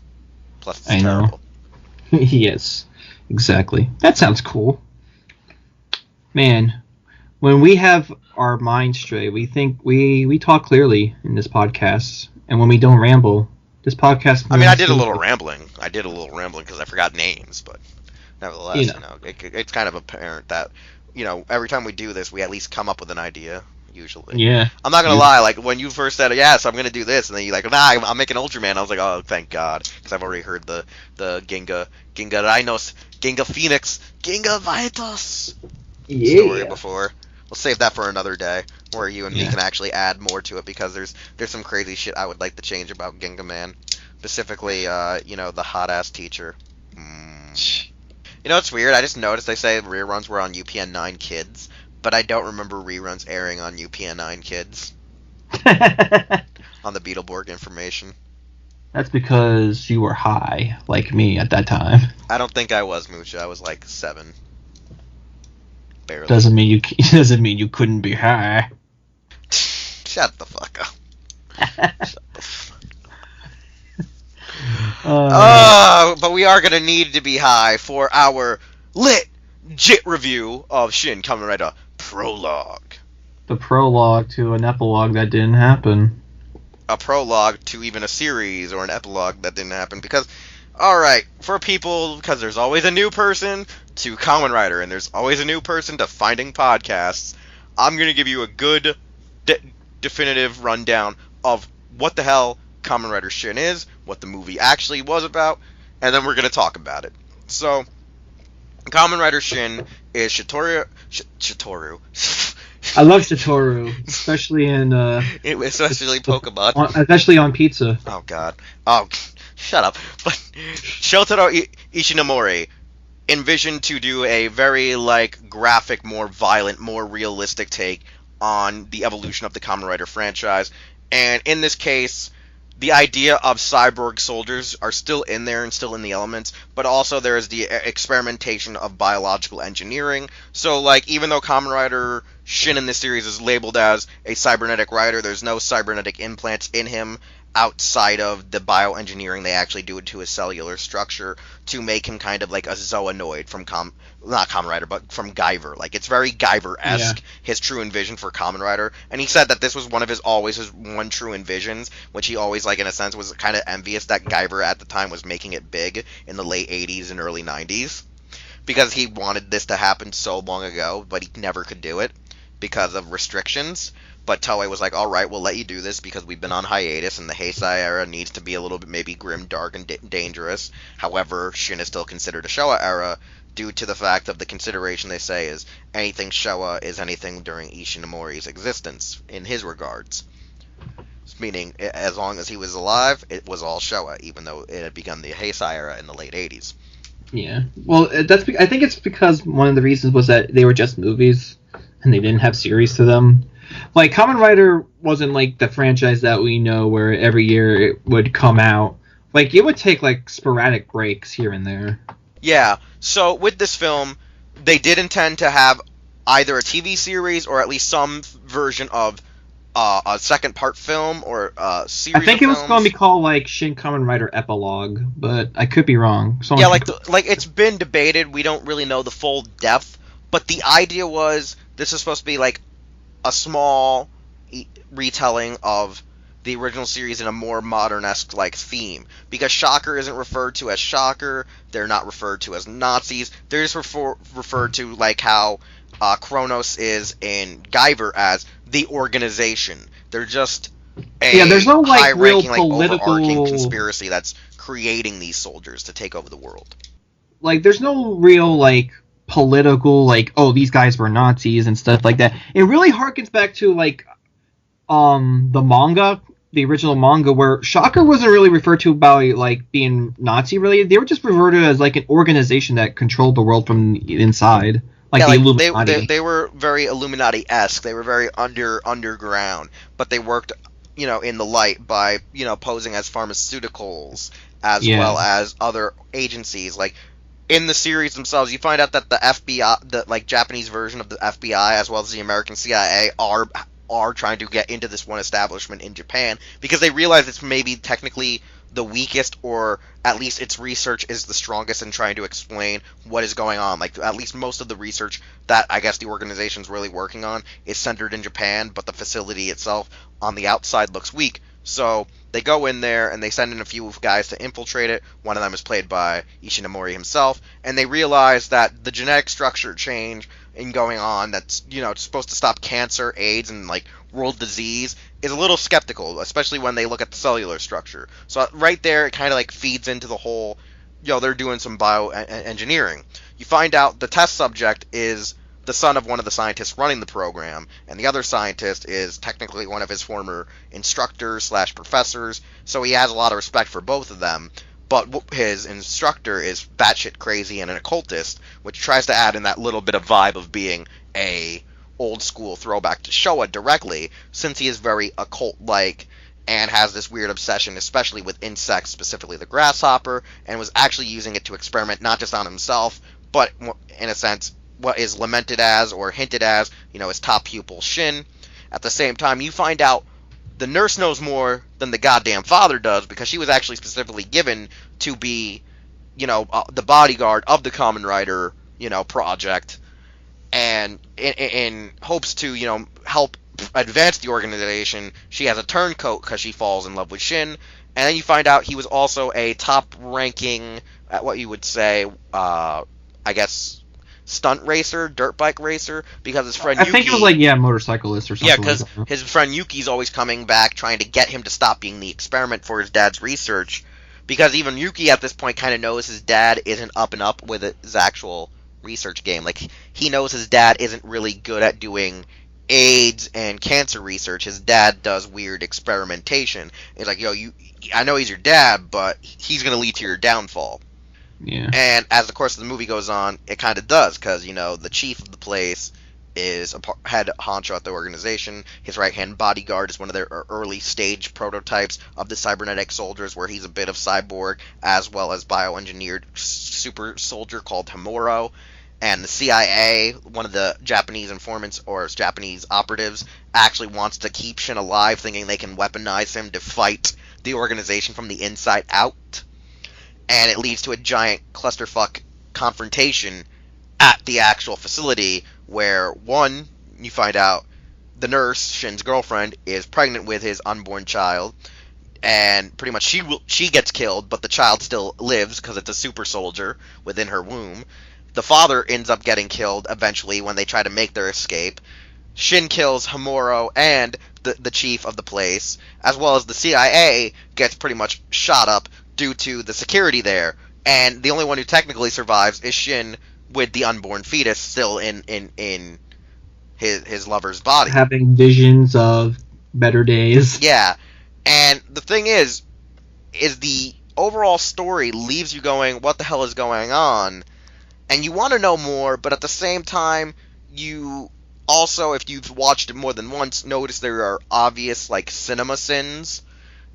Plus, it's terrible. Yes, exactly. That sounds cool. Man, when we have our mind straight, we think we talk clearly in this podcast, and when we don't ramble, this podcast. I mean, I did a little rambling because I forgot names, but nevertheless, it's kind of apparent that every time we do this, we at least come up with an idea. Usually, yeah. I'm not gonna lie. Like when you first said, "Yes, I'm gonna do this," and then you're like, "Nah, I'm making Ultraman." I was like, "Oh, thank God," because I've already heard the Ginga Rhinos, Ginga Phoenix, Ginga Vitos story before. We'll save that for another day, where you and me can actually add more to it, because there's some crazy shit I would like to change about Ginga Man, specifically, the hot ass teacher. It's weird. I just noticed they say reruns were on UPN 9 Kids. But I don't remember reruns airing on UPN 9 Kids. On the Beetleborg information. That's because you were high, like me, at that time. I don't think I was, Mucha. I was like 7. Barely. Doesn't mean you couldn't be high. Shut the fuck up. Shut the fuck up. But we are going to need to be high for our LITgit review of Shin Kamen Rider Prologue. The prologue to an epilogue that didn't happen. A prologue to even a series or an epilogue that didn't happen. Because, alright, for people, because there's always a new person to Kamen Rider, and there's always a new person to finding podcasts, I'm going to give you a good, definitive rundown of what the hell Kamen Rider Shin is, what the movie actually was about, and then we're going to talk about it. So, Kamen Rider Shin is Shitoru. I love Shitoru, especially in especially Pokemon, especially on pizza. Oh God! Oh, shut up! But Shotaro Ishinomori envisioned to do a very graphic, more violent, more realistic take on the evolution of the Kamen Rider franchise, and in this case, the idea of cyborg soldiers are still in there and still in the elements, but also there is the experimentation of biological engineering. So, even though Kamen Rider Shin in this series is labeled as a cybernetic rider, there's no cybernetic implants in him outside of the bioengineering they actually do to his cellular structure to make him kind of like a zoonoid from not Kamen Rider, but from Guyver. It's very Guyver-esque, his true envision for Kamen Rider. And he said that this was one of his one true envisions, which he always, in a sense, was kind of envious that Guyver at the time was making it big in the late 80s and early 90s. Because he wanted this to happen so long ago, but he never could do it because of restrictions. But Toei was like, alright, we'll let you do this because we've been on hiatus and the Heisei era needs to be a little bit maybe grim, dark, and dangerous. However, Shin is still considered a Showa era due to the fact of the consideration they say is anything Showa is anything during Ishinomori's existence, in his regards. Meaning, as long as he was alive, it was all Showa, even though it had begun the Heisei era in the late 80s. Yeah. Well, I think it's because one of the reasons was that they were just movies, and they didn't have series to them. Like, Kamen Rider wasn't like the franchise that we know where every year it would come out. Like, it would take, like, sporadic breaks here and there. Yeah, so with this film, they did intend to have either a TV series or at least some version of a second part film or a series. I think it was going to be called like Shin Kamen Rider Epilogue, but I could be wrong. Yeah, like it's been debated. We don't really know the full depth, but the idea was this is supposed to be like a small retelling of the original series in a more modern-esque like theme. Because Shocker isn't referred to as Shocker, they're not referred to as Nazis. They're just referred to like how Kronos is in Guyver as the organization. They're just there's no like real political overarching conspiracy that's creating these soldiers to take over the world. Like there's no real like political like these guys were Nazis and stuff like that. It really harkens back to like the manga, the original manga, where Shocker wasn't really referred to by like being Nazi related. They were just referred to as like an organization that controlled the world from the inside. They were very Illuminati-esque. They were very underground, but they worked, in the light by, posing as pharmaceuticals as well as other agencies. Like in the series themselves, you find out that the FBI, the like Japanese version of the FBI, as well as the American CIA, are trying to get into this one establishment in Japan because they realize it's maybe technically the weakest, or at least its research is the strongest in trying to explain what is going on. Like, at least most of the research that I guess the organization's really working on is centered in Japan, but the facility itself on the outside looks weak. So they go in there and they send in a few guys to infiltrate it. One of them is played by Ishinomori himself, and they realize that the genetic structure change in going on that's, it's supposed to stop cancer, AIDS, and like world disease is a little skeptical, especially when they look at the cellular structure. So right there, it kind of like feeds into the whole, they're doing some bioengineering. You find out the test subject is the son of one of the scientists running the program, and the other scientist is technically one of his former instructors/professors, so he has a lot of respect for both of them. But his instructor is batshit crazy and an occultist, which tries to add in that little bit of vibe of being a old school throwback to Showa directly, since he is very occult-like and has this weird obsession, especially with insects, specifically the grasshopper, and was actually using it to experiment not just on himself, but in a sense, what is lamented as or hinted as, his top pupil Shin. At the same time, you find out the nurse knows more than the goddamn father does, because she was actually specifically given to be, the bodyguard of the Kamen Rider, project, and in hopes to, help advance the organization. She has a turncoat because she falls in love with Shin, and then you find out he was also a top-ranking, what you would say, I guess, stunt racer, dirt bike racer, because his friend Yuki... I think it was like, motorcyclist or something. Yeah, because his friend Yuki's always coming back trying to get him to stop being the experiment for his dad's research, because even Yuki at this point kind of knows his dad isn't up and up with his actual research game. Like, he knows his dad isn't really good at doing AIDS and cancer research. His dad does weird experimentation. He's like, I know he's your dad, but he's going to lead to your downfall. Yeah. And as the course of the movie goes on, it kind of does, because, the chief of the place is a head honcho at the organization. His right-hand bodyguard is one of their early stage prototypes of the cybernetic soldiers, where he's a bit of cyborg, as well as bioengineered super soldier called Hamuro. And the CIA, one of the Japanese informants, or Japanese operatives, actually wants to keep Shin alive, thinking they can weaponize him to fight the organization from the inside out. And it leads to a giant clusterfuck confrontation at the actual facility, where, one, you find out the nurse, Shin's girlfriend, is pregnant with his unborn child, and pretty much she gets killed, but the child still lives because it's a super soldier within her womb. The father ends up getting killed eventually when they try to make their escape. Shin kills Hamuro and the chief of the place, as well as the CIA gets pretty much shot up due to the security there. And the only one who technically survives is Shin, with the unborn fetus still in his lover's body. Having visions of better days. Yeah, and the thing is the overall story leaves you going, what the hell is going on? And you want to know more, but at the same time, you also, if you've watched it more than once, notice there are obvious, like, cinema sins.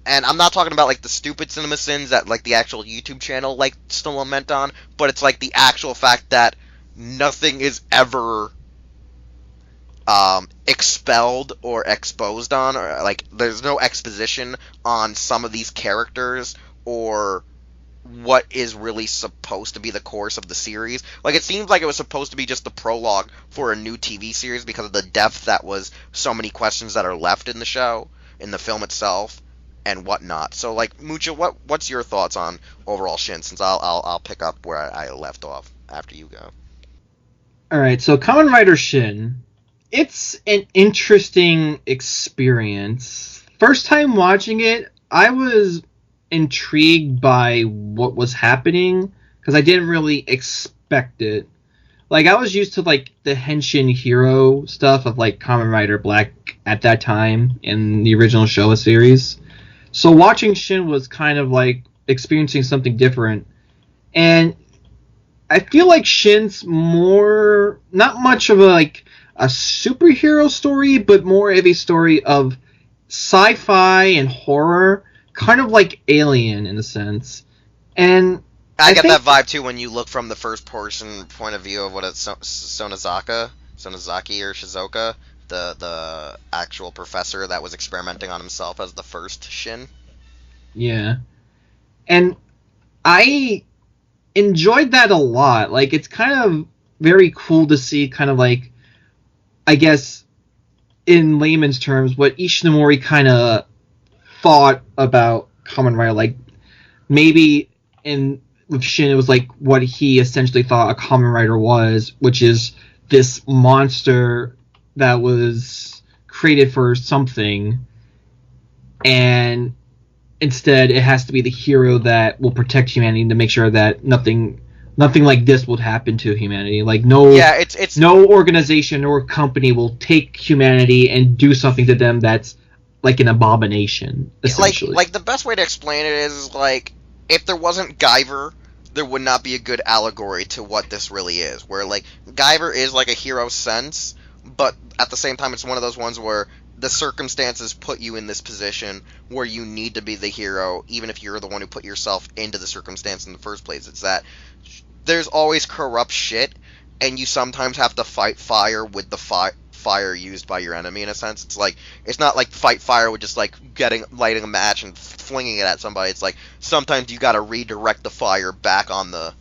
And I'm not talking about, like, the stupid cinema sins that, like, the actual YouTube channel likes to lament on, but it's, like, the actual fact that nothing is ever expelled or exposed on, or, like, there's no exposition on some of these characters, or what is really supposed to be the course of the series. Like, it seems like it was supposed to be just the prologue for a new TV series because of the depth that was so many questions that are left in the show, in the film itself, and whatnot. So, like, Mucha, what's your thoughts on overall Shin? Since I'll pick up where I left off after you go. All right, so Kamen Rider Shin, it's an interesting experience. First time watching it, I was intrigued by what was happening because I didn't really expect it. Like, I was used to, like, the Henshin hero stuff of, like, Kamen Rider Black at that time in the original Showa series. So watching Shin was kind of like experiencing something different. And I feel like Shin's more, not much of a superhero story, but more of a story of sci-fi and horror, kind of like Alien in a sense. And I get that vibe too when you look from the first person point of view of what it's Sonozaki or Shizuoka, the actual professor that was experimenting on himself as the first Shin. Yeah. And I enjoyed that a lot. Like, it's kind of very cool to see kind of like, I guess, in layman's terms, what Ishinomori kind of thought about Kamen Rider. Like, maybe with Shin, it was like what he essentially thought a Kamen Rider was, which is this monster that was created for something, and instead it has to be the hero that will protect humanity to make sure that nothing like this will happen to humanity. Like, no organization or company will take humanity and do something to them that's like an abomination, essentially. Like the best way to explain it is like, if there wasn't Guyver, there would not be a good allegory to what this really is. Where, like, Guyver is like a hero sense, but at the same time, it's one of those ones where the circumstances put you in this position where you need to be the hero, even if you're the one who put yourself into the circumstance in the first place. It's that there's always corrupt shit, and you sometimes have to fight fire with the fire used by your enemy, in a sense. It's like, it's not like fight fire with just like lighting a match and flinging it at somebody. It's like, sometimes you gotta redirect the fire back on the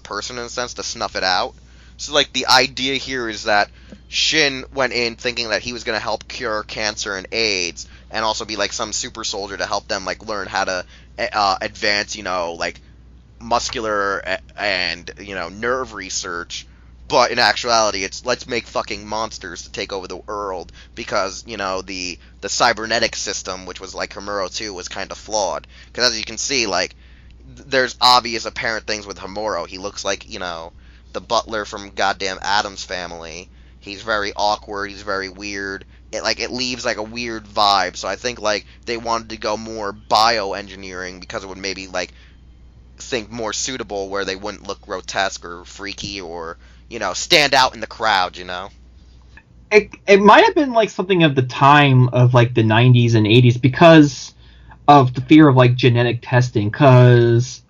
person, in a sense, to snuff it out. So, like, the idea here is that Shin went in thinking that he was gonna help cure cancer and AIDS, and also be like some super soldier to help them, like, learn how to advance, you know, like, muscular and, you know, nerve research. But in actuality, it's, let's make fucking monsters to take over the world, because, you know, the cybernetic system, which was like Homura 2, was kind of flawed. Because as you can see, like, there's obvious apparent things with Homura. He looks like, you know, the butler from goddamn Addams Family. He's very awkward, he's very weird. It leaves like a weird vibe. So I think, like, they wanted to go more bioengineering because it would maybe, like, think more suitable, where they wouldn't look grotesque or freaky or, you know, stand out in the crowd, you know? It might have been, like, something of the time of, like, the 90s and 80s because of the fear of, like, genetic testing, because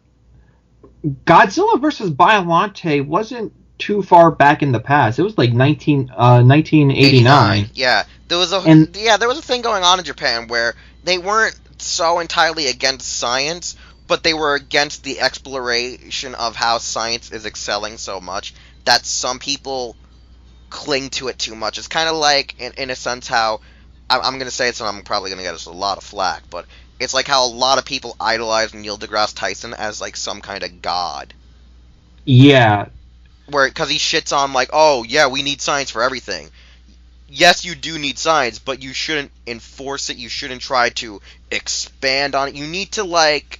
Godzilla vs. Biollante wasn't too far back in the past. It was, like, 1989. Yeah. There was a thing going on in Japan where they weren't so entirely against science, but they were against the exploration of how science is excelling so much that some people cling to it too much. It's kind of like, in a sense, how, I'm going to say it, so I'm probably going to get us a lot of flack, but it's like how a lot of people idolize Neil deGrasse Tyson as, like, some kind of god. Yeah. Because he shits on, like, oh, yeah, we need science for everything. Yes, you do need science, but you shouldn't enforce it, you shouldn't try to expand on it. You need to, like,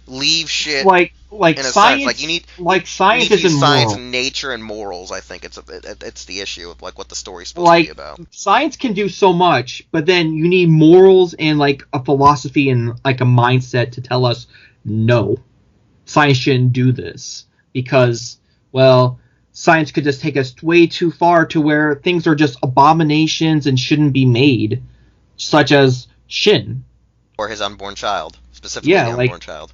leave shit like in a science, sense. Like you need science to use isn't science moral. and nature and morals. I think it's the issue of like what the story's supposed to be about. Science can do so much, but then you need morals and like a philosophy and like a mindset to tell us no, science shouldn't do this because, well, science could just take us way too far to where things are just abominations and shouldn't be made, such as Shin. Or his unborn child, specifically the unborn child.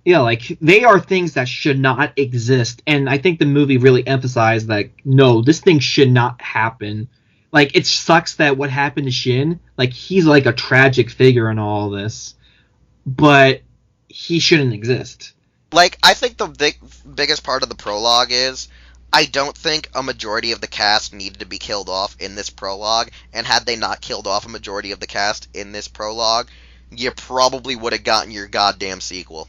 Yeah, like, they are things that should not exist, and I think the movie really emphasized that, no, this thing should not happen. Like, it sucks that what happened to Shin, like, he's like a tragic figure in all this, but he shouldn't exist. Like, I think the biggest part of the prologue is, I don't think a majority of the cast needed to be killed off in this prologue, and had they not killed off a majority of the cast in this prologue, you probably would have gotten your goddamn sequel.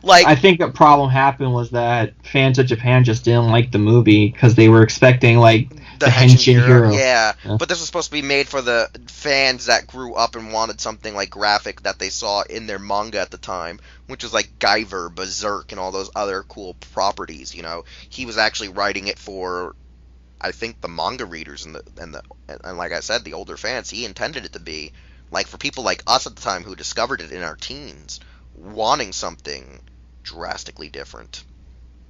Like, I think a problem happened was that fans of Japan just didn't like the movie because they were expecting like the Henshin hero. Yeah, but this was supposed to be made for the fans that grew up and wanted something like graphic that they saw in their manga at the time, which was like Guyver, Berserk, and all those other cool properties. You know, he was actually writing it for, I think, the manga readers and like I said, the older fans. He intended it to be like for people like us at the time who discovered it in our teens, wanting something drastically different.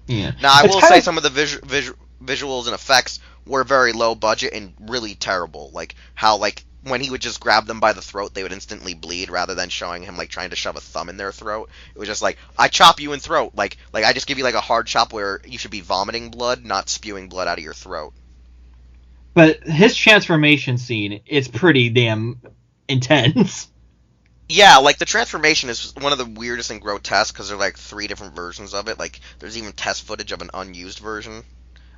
Yeah. Now, I will say some of the visuals and effects were very low budget and really terrible. Like, how, like, when he would just grab them by the throat, they would instantly bleed, rather than showing him, like, trying to shove a thumb in their throat. It was just like, I chop you in throat. Like I just give you, like, a hard chop where you should be vomiting blood, not spewing blood out of your throat. But his transformation scene is pretty damn intense. Yeah, like, the transformation is one of the weirdest and grotesque, because there are, like, 3 different versions of it. Like, there's even test footage of an unused version.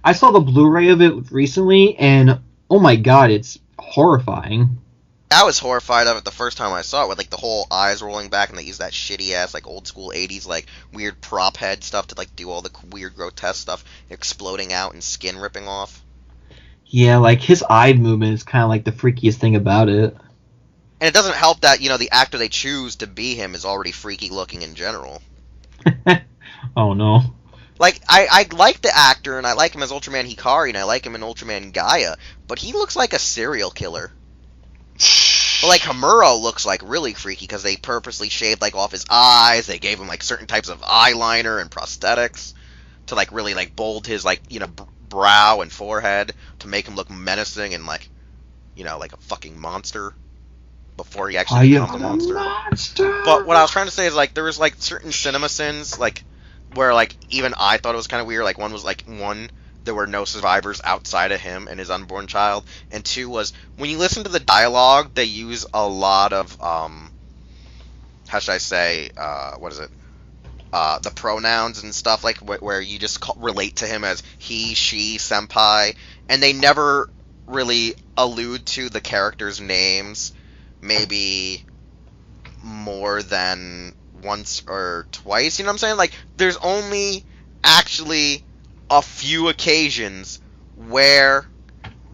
I saw the Blu-ray of it recently, and oh my god, it's horrifying. I was horrified of it the first time I saw it, with, like, the whole eyes rolling back, and they use that shitty-ass, like, old-school 80s, like, weird prop head stuff to, like, do all the weird, grotesque stuff, exploding out and skin ripping off. Yeah, like, his eye movement is kind of, like, the freakiest thing about it. And it doesn't help that, you know, the actor they choose to be him is already freaky looking in general. Oh, no. Like, I like the actor, and I like him as Ultraman Hikari, and I like him in Ultraman Gaia, but he looks like a serial killer. But, like, Hamuro looks, like, really freaky, because they purposely shaved, like, off his eyes, they gave him, like, certain types of eyeliner and prosthetics to, like, really, like, bold his, like, you know, brow and forehead to make him look menacing and, like, you know, like a fucking monster. Before he actually becomes a monster. But what I was trying to say is, like, there was, like, certain cinema sins, like, where, like, even I thought it was kind of weird. Like, one was, like, there were no survivors outside of him and his unborn child. And 2 was, when you listen to the dialogue, they use a lot of, how should I say, the pronouns and stuff, like, where you just relate to him as he, she, senpai. And they never really allude to the characters' names. Maybe more than once or twice, you know what I'm saying? Like, there's only actually a few occasions where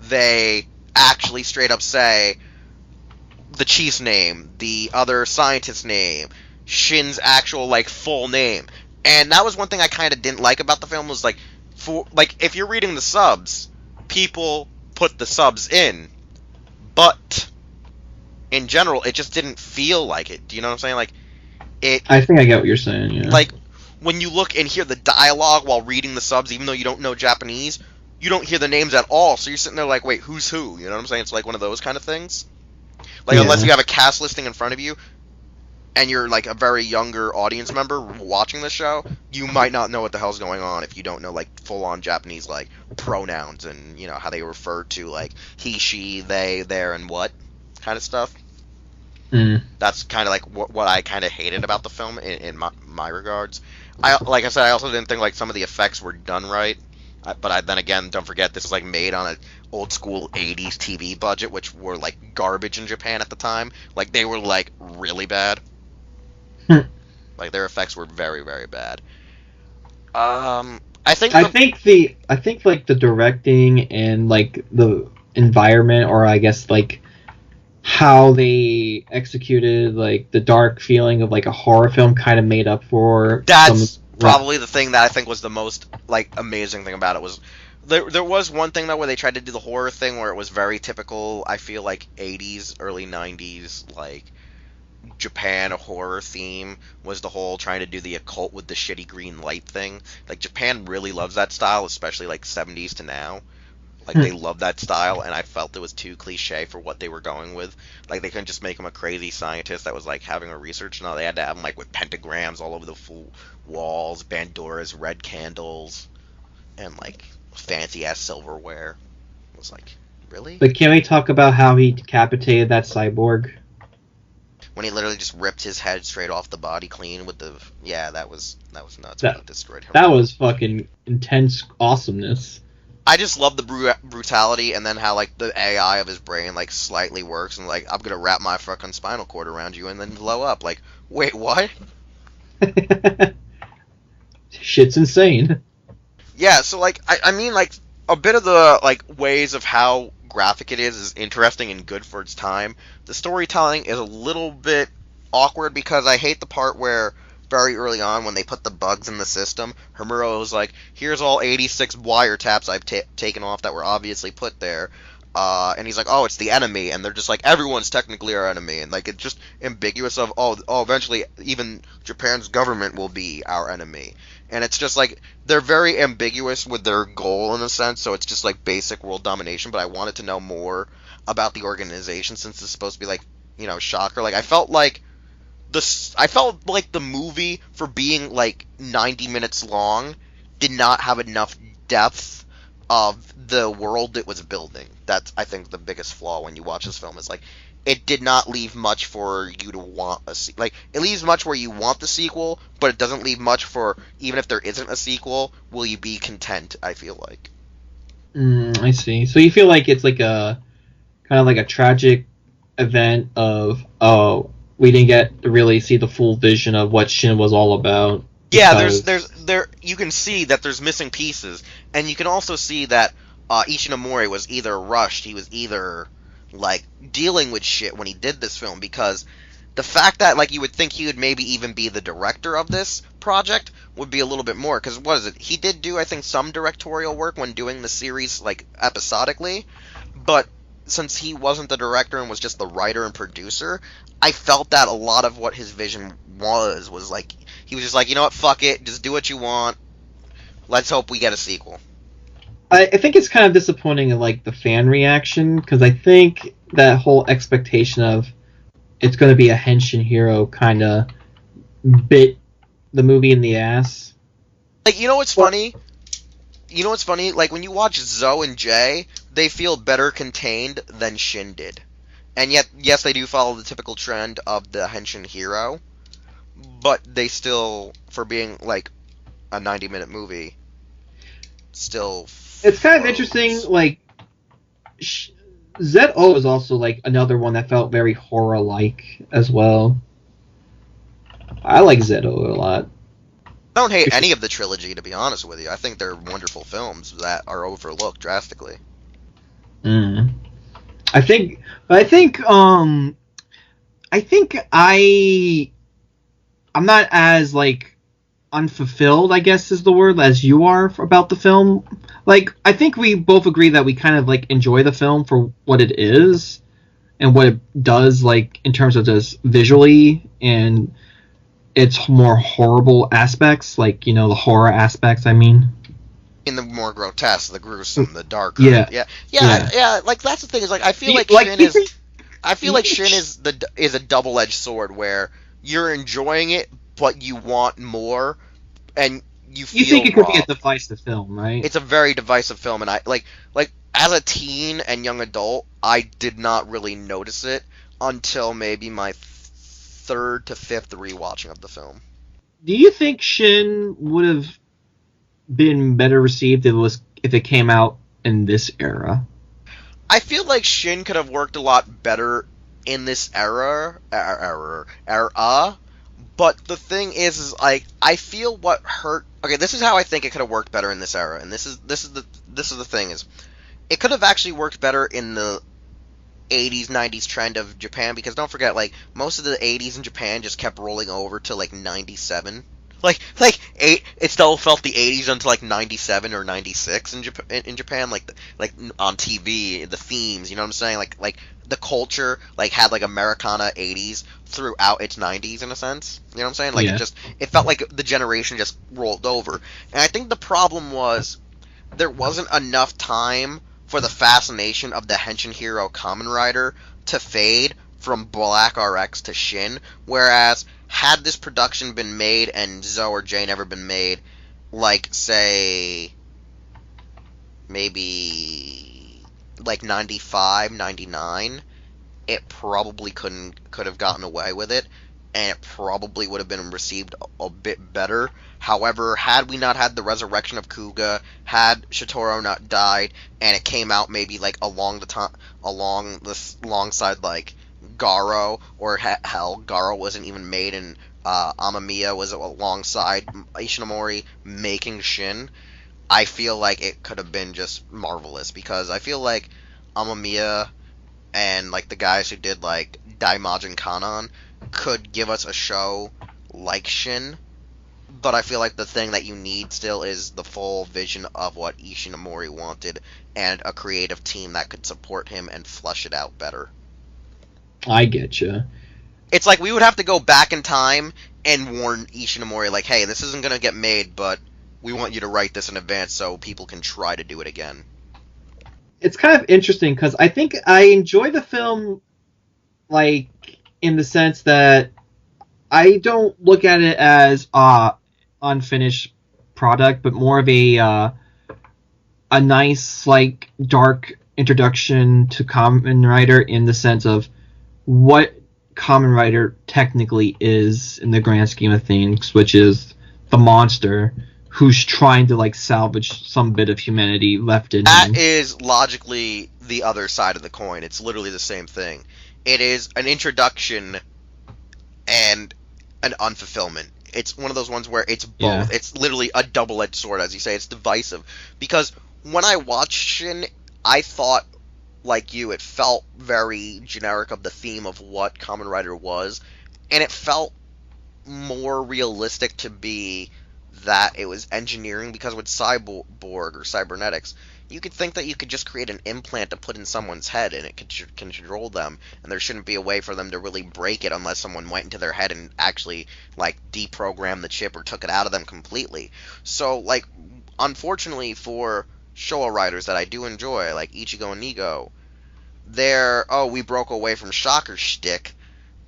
they actually straight up say the chief's name, the other scientist's name, Shin's actual, like, full name. And that was one thing I kind of didn't like about the film, was, like, if you're reading the subs, people put the subs in, but in general, it just didn't feel like it. Do you know what I'm saying? Like, I think I get what you're saying, yeah. Like, when you look and hear the dialogue while reading the subs, even though you don't know Japanese, you don't hear the names at all, so you're sitting there like, wait, who's who? You know what I'm saying? It's like one of those kind of things. Like, yeah. Unless you have a cast listing in front of you, and you're, like, a very younger audience member watching the show, you might not know what the hell's going on if you don't know, like, full-on Japanese, like, pronouns and, you know, how they refer to, like, he, she, they, their, and what kind of stuff. That's kind of like what I kind of hated about the film in my regards. Like I said, I also didn't think, like, some of the effects were done right. But then again, don't forget, this is, like, made on an old school 80s TV budget, which were, like, garbage in Japan at the time. Like, they were, like, really bad. Like, their effects were very, very bad. I think like the directing and, like, the environment, or I guess, like, how they executed like the dark feeling of like a horror film kind of made up for That's some. probably the thing that I think was the most like amazing thing about it was there was one thing though where they tried to do the horror thing where it was very typical. I feel like 80s, early 90s like Japan horror theme was the whole trying to do the occult with the shitty green light thing. Like Japan really loves that style, especially like 70s to now. Like they love that style, and I felt it was too cliche for what they were going with. Like they couldn't just make him a crazy scientist that was like having a research. No, they had to have him like with pentagrams all over the full walls, bandoras, red candles, and like fancy ass silverware. It was like, really? But can we talk about how he decapitated that cyborg? When he literally just ripped his head straight off the body clean with the that was nuts. When he destroyed him. That was fucking intense awesomeness. I just love the brutality, and then how like the AI of his brain like slightly works, and like I'm gonna wrap my fucking spinal cord around you and then blow up. Like, wait, what? Shit's insane. Yeah, so like I mean like a bit of the like ways of how graphic it is interesting and good for its time. The storytelling is a little bit awkward because I hate the part where very early on when they put the bugs in the system, Homura was like, here's all 86 wiretaps I've taken off that were obviously put there. And he's like, oh, it's the enemy. And they're just like, everyone's technically our enemy. And like, it's just ambiguous of, oh, eventually even Japan's government will be our enemy. And it's just like, they're very ambiguous with their goal in a sense. So it's just like basic world domination. But I wanted to know more about the organization since it's supposed to be like, shocker. Like, I felt like the movie, for being like 90 minutes long, did not have enough depth of the world it was building. That's, I think, the biggest flaw when you watch this film is like it did not leave much for you to want like it leaves much where you want the sequel, but it doesn't leave much for, even if there isn't a sequel, will you be content, I feel like. I see. So you feel like it's like a kind of like a tragic event of, oh, we didn't get to really see the full vision of what Shin was all about. Yeah, there you can see that there's missing pieces, and you can also see that Ishinomori was either rushed, he was either like dealing with shit when he did this film, because the fact that like you would think he would maybe even be the director of this project would be a little bit more, because what is it? He did do, I think, some directorial work when doing the series like episodically, but since he wasn't the director and was just the writer and producer, I felt that a lot of what his vision was like, he was just like, you know what, fuck it, just do what you want, let's hope we get a sequel. I think it's kind of disappointing in like the fan reaction, because I think that whole expectation of it's going to be a henshin hero kind of bit the movie in the ass. Like, you know what's funny? Like, when you watch Zoe and Jay, they feel better contained than Shin did. And yet, yes, they do follow the typical trend of the henshin hero, but they still, for being, like, a 90-minute movie, still It's kind of interesting, like, Z.O. is also, like, another one that felt very horror-like as well. I like Z.O. a lot. I don't hate any of the trilogy, to be honest with you. I think they're wonderful films that are overlooked drastically. I think I'm not as like unfulfilled, I guess is the word, as you are about the film. Like, I think we both agree that we kind of like enjoy the film for what it is and what it does, like in terms of just visually and its more horrible aspects, like, you know, the horror aspects, I mean. In the more grotesque, the gruesome, the darker. Yeah. Like, that's the thing, is like I feel like Shin is a double-edged sword where you're enjoying it, but you want more, and you think it robbed. Could be a divisive film, right? It's a very divisive film, and I like as a teen and young adult, I did not really notice it until maybe my third to fifth rewatching of the film. Do you think Shin would have been better received if it came out in this era? I feel like Shin could have worked a lot better in this era, but the thing is like I feel what hurt. Okay, this is how I think it could have worked better in this era, and this is the thing is, it could have actually worked better in the 80s 90s trend of Japan, because don't forget, like, most of the 80s in Japan just kept rolling over to like 97. It still felt the 80s until like 97 or 96 in Japan, like on TV, the themes, you know what I'm saying? Like the culture like had like Americana 80s throughout its 90s in a sense. You know what I'm saying? Like Yeah. it felt like the generation just rolled over. And I think the problem was there wasn't enough time for the fascination of the Henshin hero Kamen Rider to fade from Black RX to Shin, whereas had this production been made and Zoe or Jay never been made, like, say, maybe like 95, 99, it probably could have gotten away with it, and it probably would have been received a bit better. However, had we not had the resurrection of Kuga, had Shitoro not died, and it came out maybe like alongside like Garo, or hell, Garo wasn't even made, and Amamiya was alongside Ishinomori making Shin, I feel like it could have been just marvelous, because I feel like Amamiya and like the guys who did like Daimajin Kanon could give us a show like Shin, but I feel like the thing that you need still is the full vision of what Ishinomori wanted, and a creative team that could support him and flesh it out better. I get you. It's like we would have to go back in time and warn Ishinomori, like, hey, this isn't going to get made, but we want you to write this in advance so people can try to do it again. It's kind of interesting, because I think I enjoy the film, like, in the sense that I don't look at it as unfinished product, but more of a nice, like, dark introduction to Kamen Rider, in the sense of what Kamen Rider technically is in the grand scheme of things, which is the monster who's trying to like salvage some bit of humanity left in him. That is logically the other side of the coin. It's literally the same thing. It is an introduction and an unfulfillment. It's one of those ones where it's both. Yeah. It's literally a double-edged sword, as you say. It's divisive. Because when I watched Shin, I thought, like you, it felt very generic of the theme of what Kamen Rider was, and it felt more realistic to be that it was engineering, because with Cyborg or Cybernetics, you could think that you could just create an implant to put in someone's head and it can control them, and there shouldn't be a way for them to really break it unless someone went into their head and actually like deprogrammed the chip or took it out of them completely. So like, unfortunately for Showa writers that I do enjoy, like Ichigo and Nigo, we broke away from Shocker shtick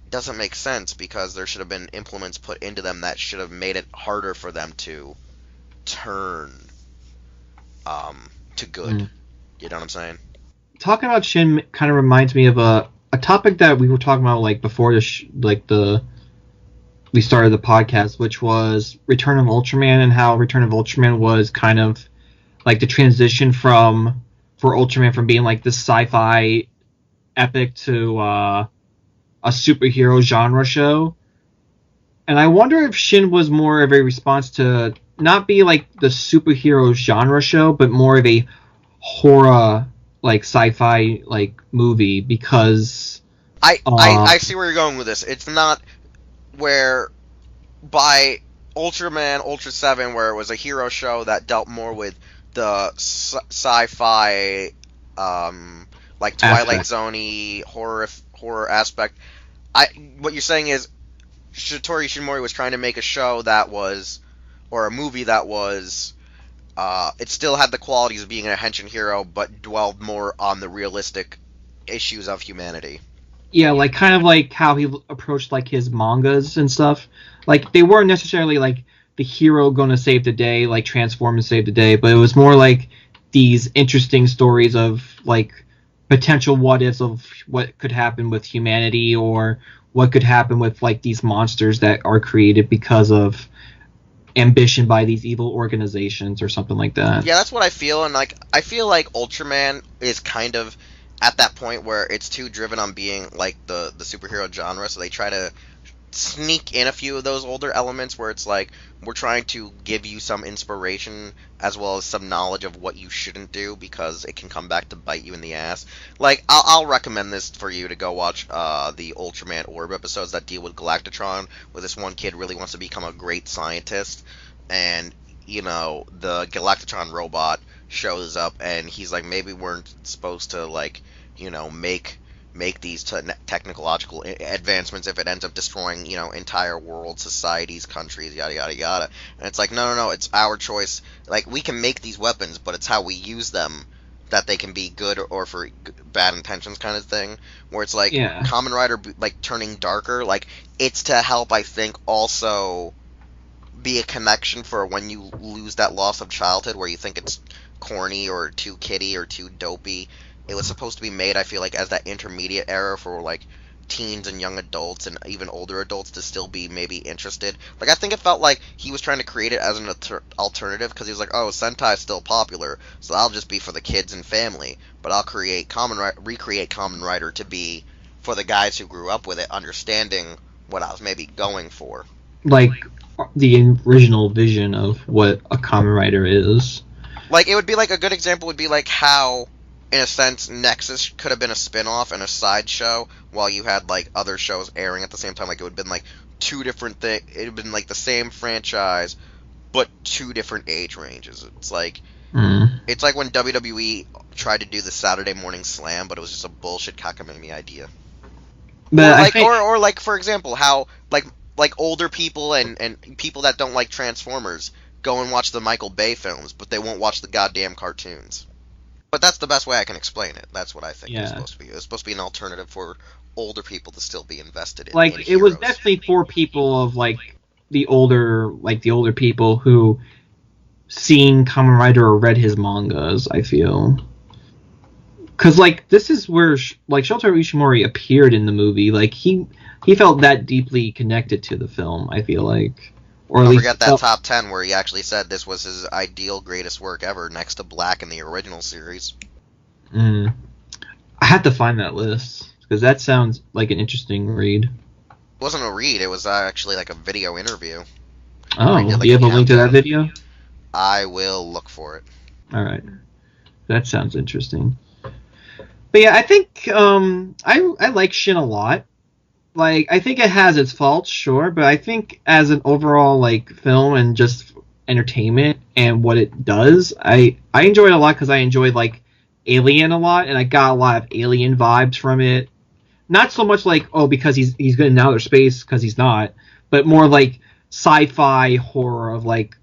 doesn't make sense, because there should have been implements put into them that should have made it harder for them to turn to good. You know what I'm saying? Talking about Shin kind of reminds me of a topic that we were talking about like before we started the podcast, which was Return of Ultraman, and how Return of Ultraman was kind of like the transition for Ultraman from being like this sci-fi epic to a superhero genre show. And I wonder if Shin was more of a response to not be like the superhero genre show, but more of a horror, like sci-fi like movie, because I see where you're going with this. It's not where by Ultraman Ultra 7, where it was a hero show that dealt more with the sci-fi like Twilight Zone-y horror aspect. What you're saying is Shitori Ishimori was trying to make a show that was, or a movie that was, it still had the qualities of being a Henshin hero, but dwelled more on the realistic issues of humanity. Yeah, like kind of like how he approached like his mangas and stuff. Like they weren't necessarily like the hero going to save the day, like transform and save the day, but it was more like these interesting stories of like potential what ifs of what could happen with humanity, or what could happen with like these monsters that are created because of ambition by these evil organizations or something like that. Yeah, that's what I feel, and like I feel like Ultraman is kind of at that point where it's too driven on being like the superhero genre, so they try to sneak in a few of those older elements where it's like we're trying to give you some inspiration as well as some knowledge of what you shouldn't do because it can come back to bite you in the ass. Like I'll recommend this for you to go watch the Ultraman Orb episodes that deal with Galactatron, where this one kid really wants to become a great scientist, and the Galactatron robot shows up and he's like, maybe we're supposed to like make these technological advancements if it ends up destroying, entire world, societies, countries, yada yada yada. And it's like, no, no, no, it's our choice. Like, we can make these weapons, but it's how we use them that they can be good or for bad intentions, kind of thing. Where it's like, Yeah. Kamen Rider like turning darker, like it's to help, I think, also be a connection for when you lose that loss of childhood, where you think it's corny or too kiddie or too dopey. It was supposed to be made, I feel like, as that intermediate era for like teens and young adults and even older adults to still be maybe interested. Like, I think it felt like he was trying to create it as an alternative, because he was like, oh, Sentai is still popular, so I'll just be for the kids and family, but I'll recreate Kamen Rider to be for the guys who grew up with it, understanding what I was maybe going for. Like the original vision of what a Kamen Rider is. Like, it would be like, a good example would be like how, in a sense, Nexus could have been a spin-off and a sideshow, while you had like other shows airing at the same time. Like, it would have been like two different things. It would have been like the same franchise, but two different age ranges. It's like it's like when WWE tried to do the Saturday Morning Slam, but it was just a bullshit cockamamie idea. But or like, for example, how like older people and people that don't like Transformers go and watch the Michael Bay films, but they won't watch the goddamn cartoons. But that's the best way I can explain it. That's what I think it's supposed to be. It's supposed to be an alternative for older people to still be invested in. Like, it was definitely for people of like the older people who seen Kamen Rider or read his mangas, I feel. Because like, this is where like Shotaro Ishimori appeared in the movie. Like, he felt that deeply connected to the film, I feel like. Or don't forget that top 10 where he actually said this was his ideal greatest work ever, next to Black in the original series. I had to find that list, because that sounds like an interesting read. It wasn't a read, it was actually like a video interview. Oh, do you have a link to that video? I will look for it. Alright. That sounds interesting. But yeah, I think I like Shin a lot. Like, I think it has its faults, sure, but I think as an overall like film and just entertainment and what it does, I enjoy it a lot, because I enjoyed like Alien a lot, and I got a lot of Alien vibes from it. Not so much like, oh, because he's good in outer space, because he's not, but more like sci-fi horror of like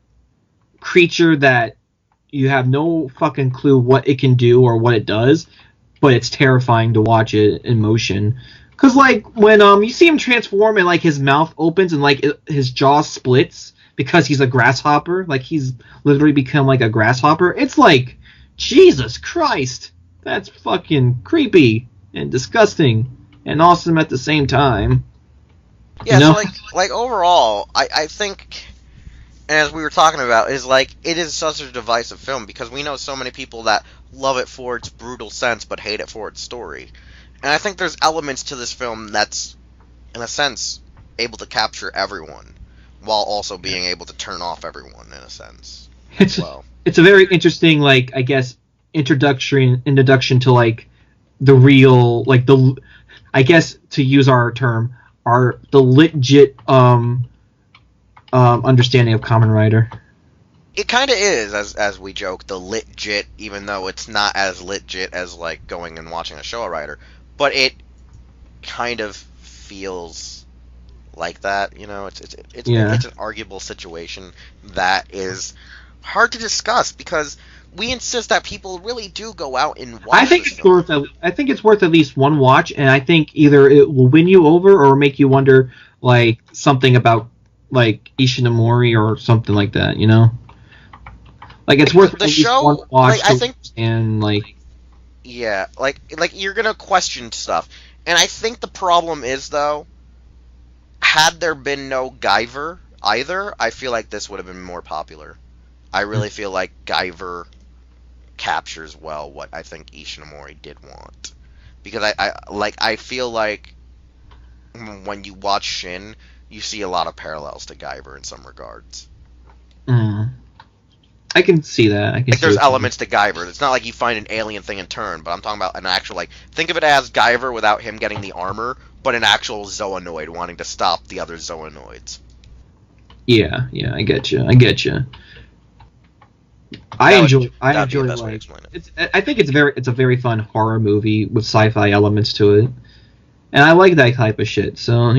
creature that you have no fucking clue what it can do or what it does, but it's terrifying to watch it in motion. Cause like when you see him transform and like his mouth opens and like his jaw splits because he's a grasshopper, like he's literally become like a grasshopper. It's like, Jesus Christ, that's fucking creepy and disgusting and awesome at the same time. Yeah, so like overall, I think, and as we were talking about, is like, it is such a divisive film, because we know so many people that love it for its brutal sense but hate it for its story. And I think there's elements to this film that's, in a sense, able to capture everyone, while also being able to turn off everyone, in a sense. It's a very interesting, like, I guess, introduction to like the real, like I guess, to use our term, the LITgit understanding of Kamen Rider. It kind of is, as we joke, the LITgit, even though it's not as LITgit as like going and watching a Showa Rider. But it kind of feels like that, It's an arguable situation that is hard to discuss, because we insist that people really do go out and watch. I think it's worth at least one watch, and I think either it will win you over or make you wonder like something about like Ishinomori or something like that, Like, it's worth the at show. Least one watch, like, I think, and like. Yeah, like you're gonna question stuff, and I think the problem is, though, had there been no Guyver either, I feel like this would have been more popular. I really feel like Guyver captures well what I think Ishinomori did want, because I feel like when you watch Shin, you see a lot of parallels to Guyver in some regards. I can see that. I can like see there's elements to Guyver. It's not like you find an alien thing and turn, but I'm talking about an actual, like, think of it as Guyver without him getting the armor, but an actual Zoanoid wanting to stop the other Zoanoids. Yeah, I get you. I enjoy like I think it's a very fun horror movie with sci-fi elements to it, and I like that type of shit. So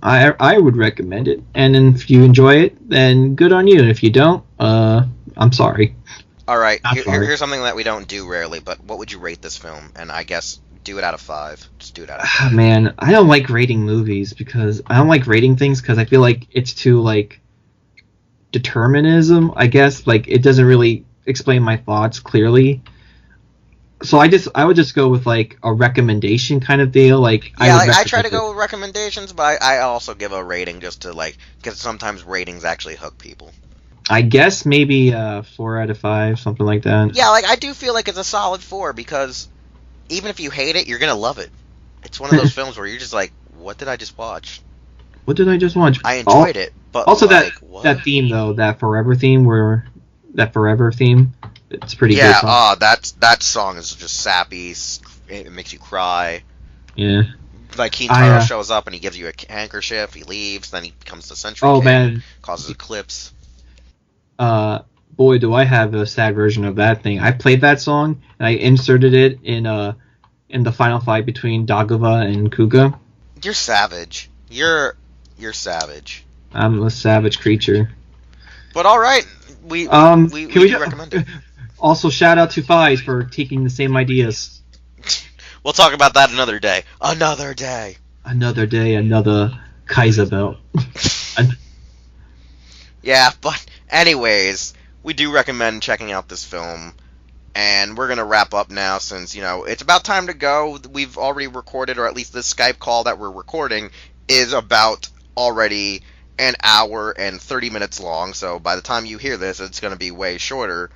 I would recommend it. And if you enjoy it, then good on you. And if you don't, I'm sorry. All right, here's something that we don't do rarely. But what would you rate this film? And I guess do it out of 5. Just do it out of 5. Man, I don't like rating movies because I don't like rating things because I feel like it's too like determinism. I guess like it doesn't really explain my thoughts clearly. So I would just go with like a recommendation kind of deal. Like I try to go with recommendations, but I also give a rating just to like because sometimes ratings actually hook people. I guess maybe 4 out of 5, something like that. Yeah, like I do feel like it's a solid 4 because even if you hate it, you're gonna love it. It's one of those films where you're just like, what did I just watch? What did I just watch? I enjoyed it, but also like, that theme though, that forever theme, it's pretty good. Yeah, that song is just sappy. It makes you cry. Yeah. Like Kintaro shows up and he gives you a handkerchief. He leaves, then he becomes the Century King. Man, causes eclipse. Boy, do I have a sad version of that thing. I played that song and I inserted it in the final fight between Dagova and Kuga. You're savage. You're savage. I'm a savage creature. But all right, we recommend it. Also, shout out to Fies for taking the same ideas. We'll talk about that another day. Another day, another Kaiser belt. Yeah, but anyways, we do recommend checking out this film. And we're going to wrap up now since, it's about time to go. We've already recorded, or at least the Skype call that we're recording is about already an hour and 30 minutes long. So by the time you hear this, it's going to be way shorter.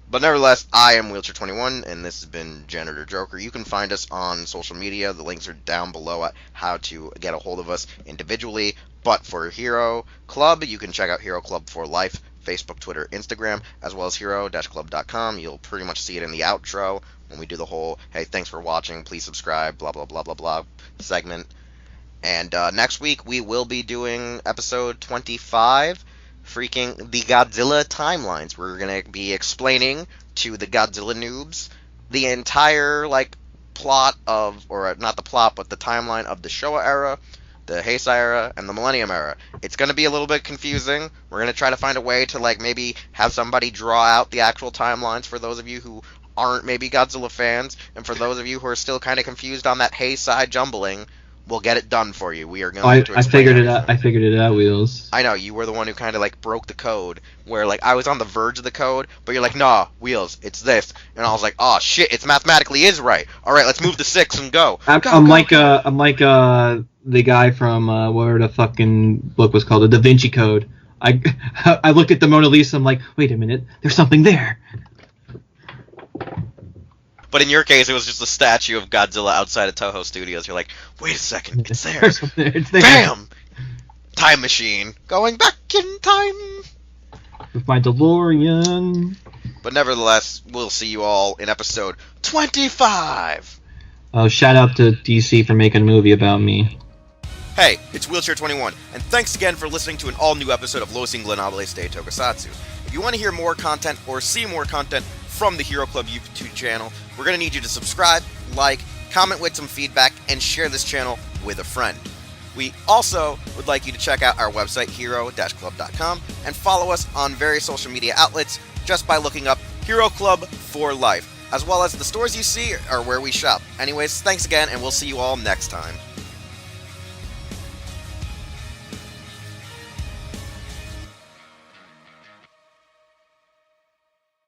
But nevertheless, I am Wheelchair21, and this has been Janitor Joker. You can find us on social media. The links are down below at how to get a hold of us individually. But for Hero Club, you can check out Hero Club for Life, Facebook, Twitter, Instagram, as well as hero-club.com. You'll pretty much see it in the outro when we do the whole, hey, thanks for watching, please subscribe, blah, blah, blah, blah, blah segment. And next week, we will be doing episode 25, freaking the Godzilla timelines. We're going to be explaining to the Godzilla noobs the entire, plot of, or not the plot, but the timeline of the Showa era, the Heisei era, and the Millennium era. It's going to be a little bit confusing. We're going to try to find a way to, maybe have somebody draw out the actual timelines for those of you who aren't maybe Godzilla fans, and for those of you who are still kind of confused on that Heisei jumbling, we'll get it done for you. We are going to explain I figured it out. I figured it out, Wheelz. I know, you were the one who kind of, broke the code, where, I was on the verge of the code, but you're like, nah, Wheelz, it's this. And I was like, oh, shit, it mathematically is right. All right, let's move to 6 and go. I'm like the guy from, whatever the fucking book was called, the Da Vinci Code. I looked at the Mona Lisa, I'm like, wait a minute, there's something there. But in your case, it was just a statue of Godzilla outside of Toho Studios. You're like, wait a second, it's there. It's there. Bam! Time machine. Going back in time. With my DeLorean. But nevertheless, we'll see you all in episode 25. Oh, shout out to DC for making a movie about me. Hey, it's Wheelchair21, and thanks again for listening to an all-new episode of Los Ingobernables de Tokusatsu. If you want to hear more content or see more content from the Hero Club YouTube channel, we're going to need you to subscribe, comment with some feedback, and share this channel with a friend. We also would like you to check out our website, hero-club.com, and follow us on various social media outlets just by looking up Hero Club for Life, as well as the stores you see are where we shop. Anyways, thanks again, and we'll see you all next time.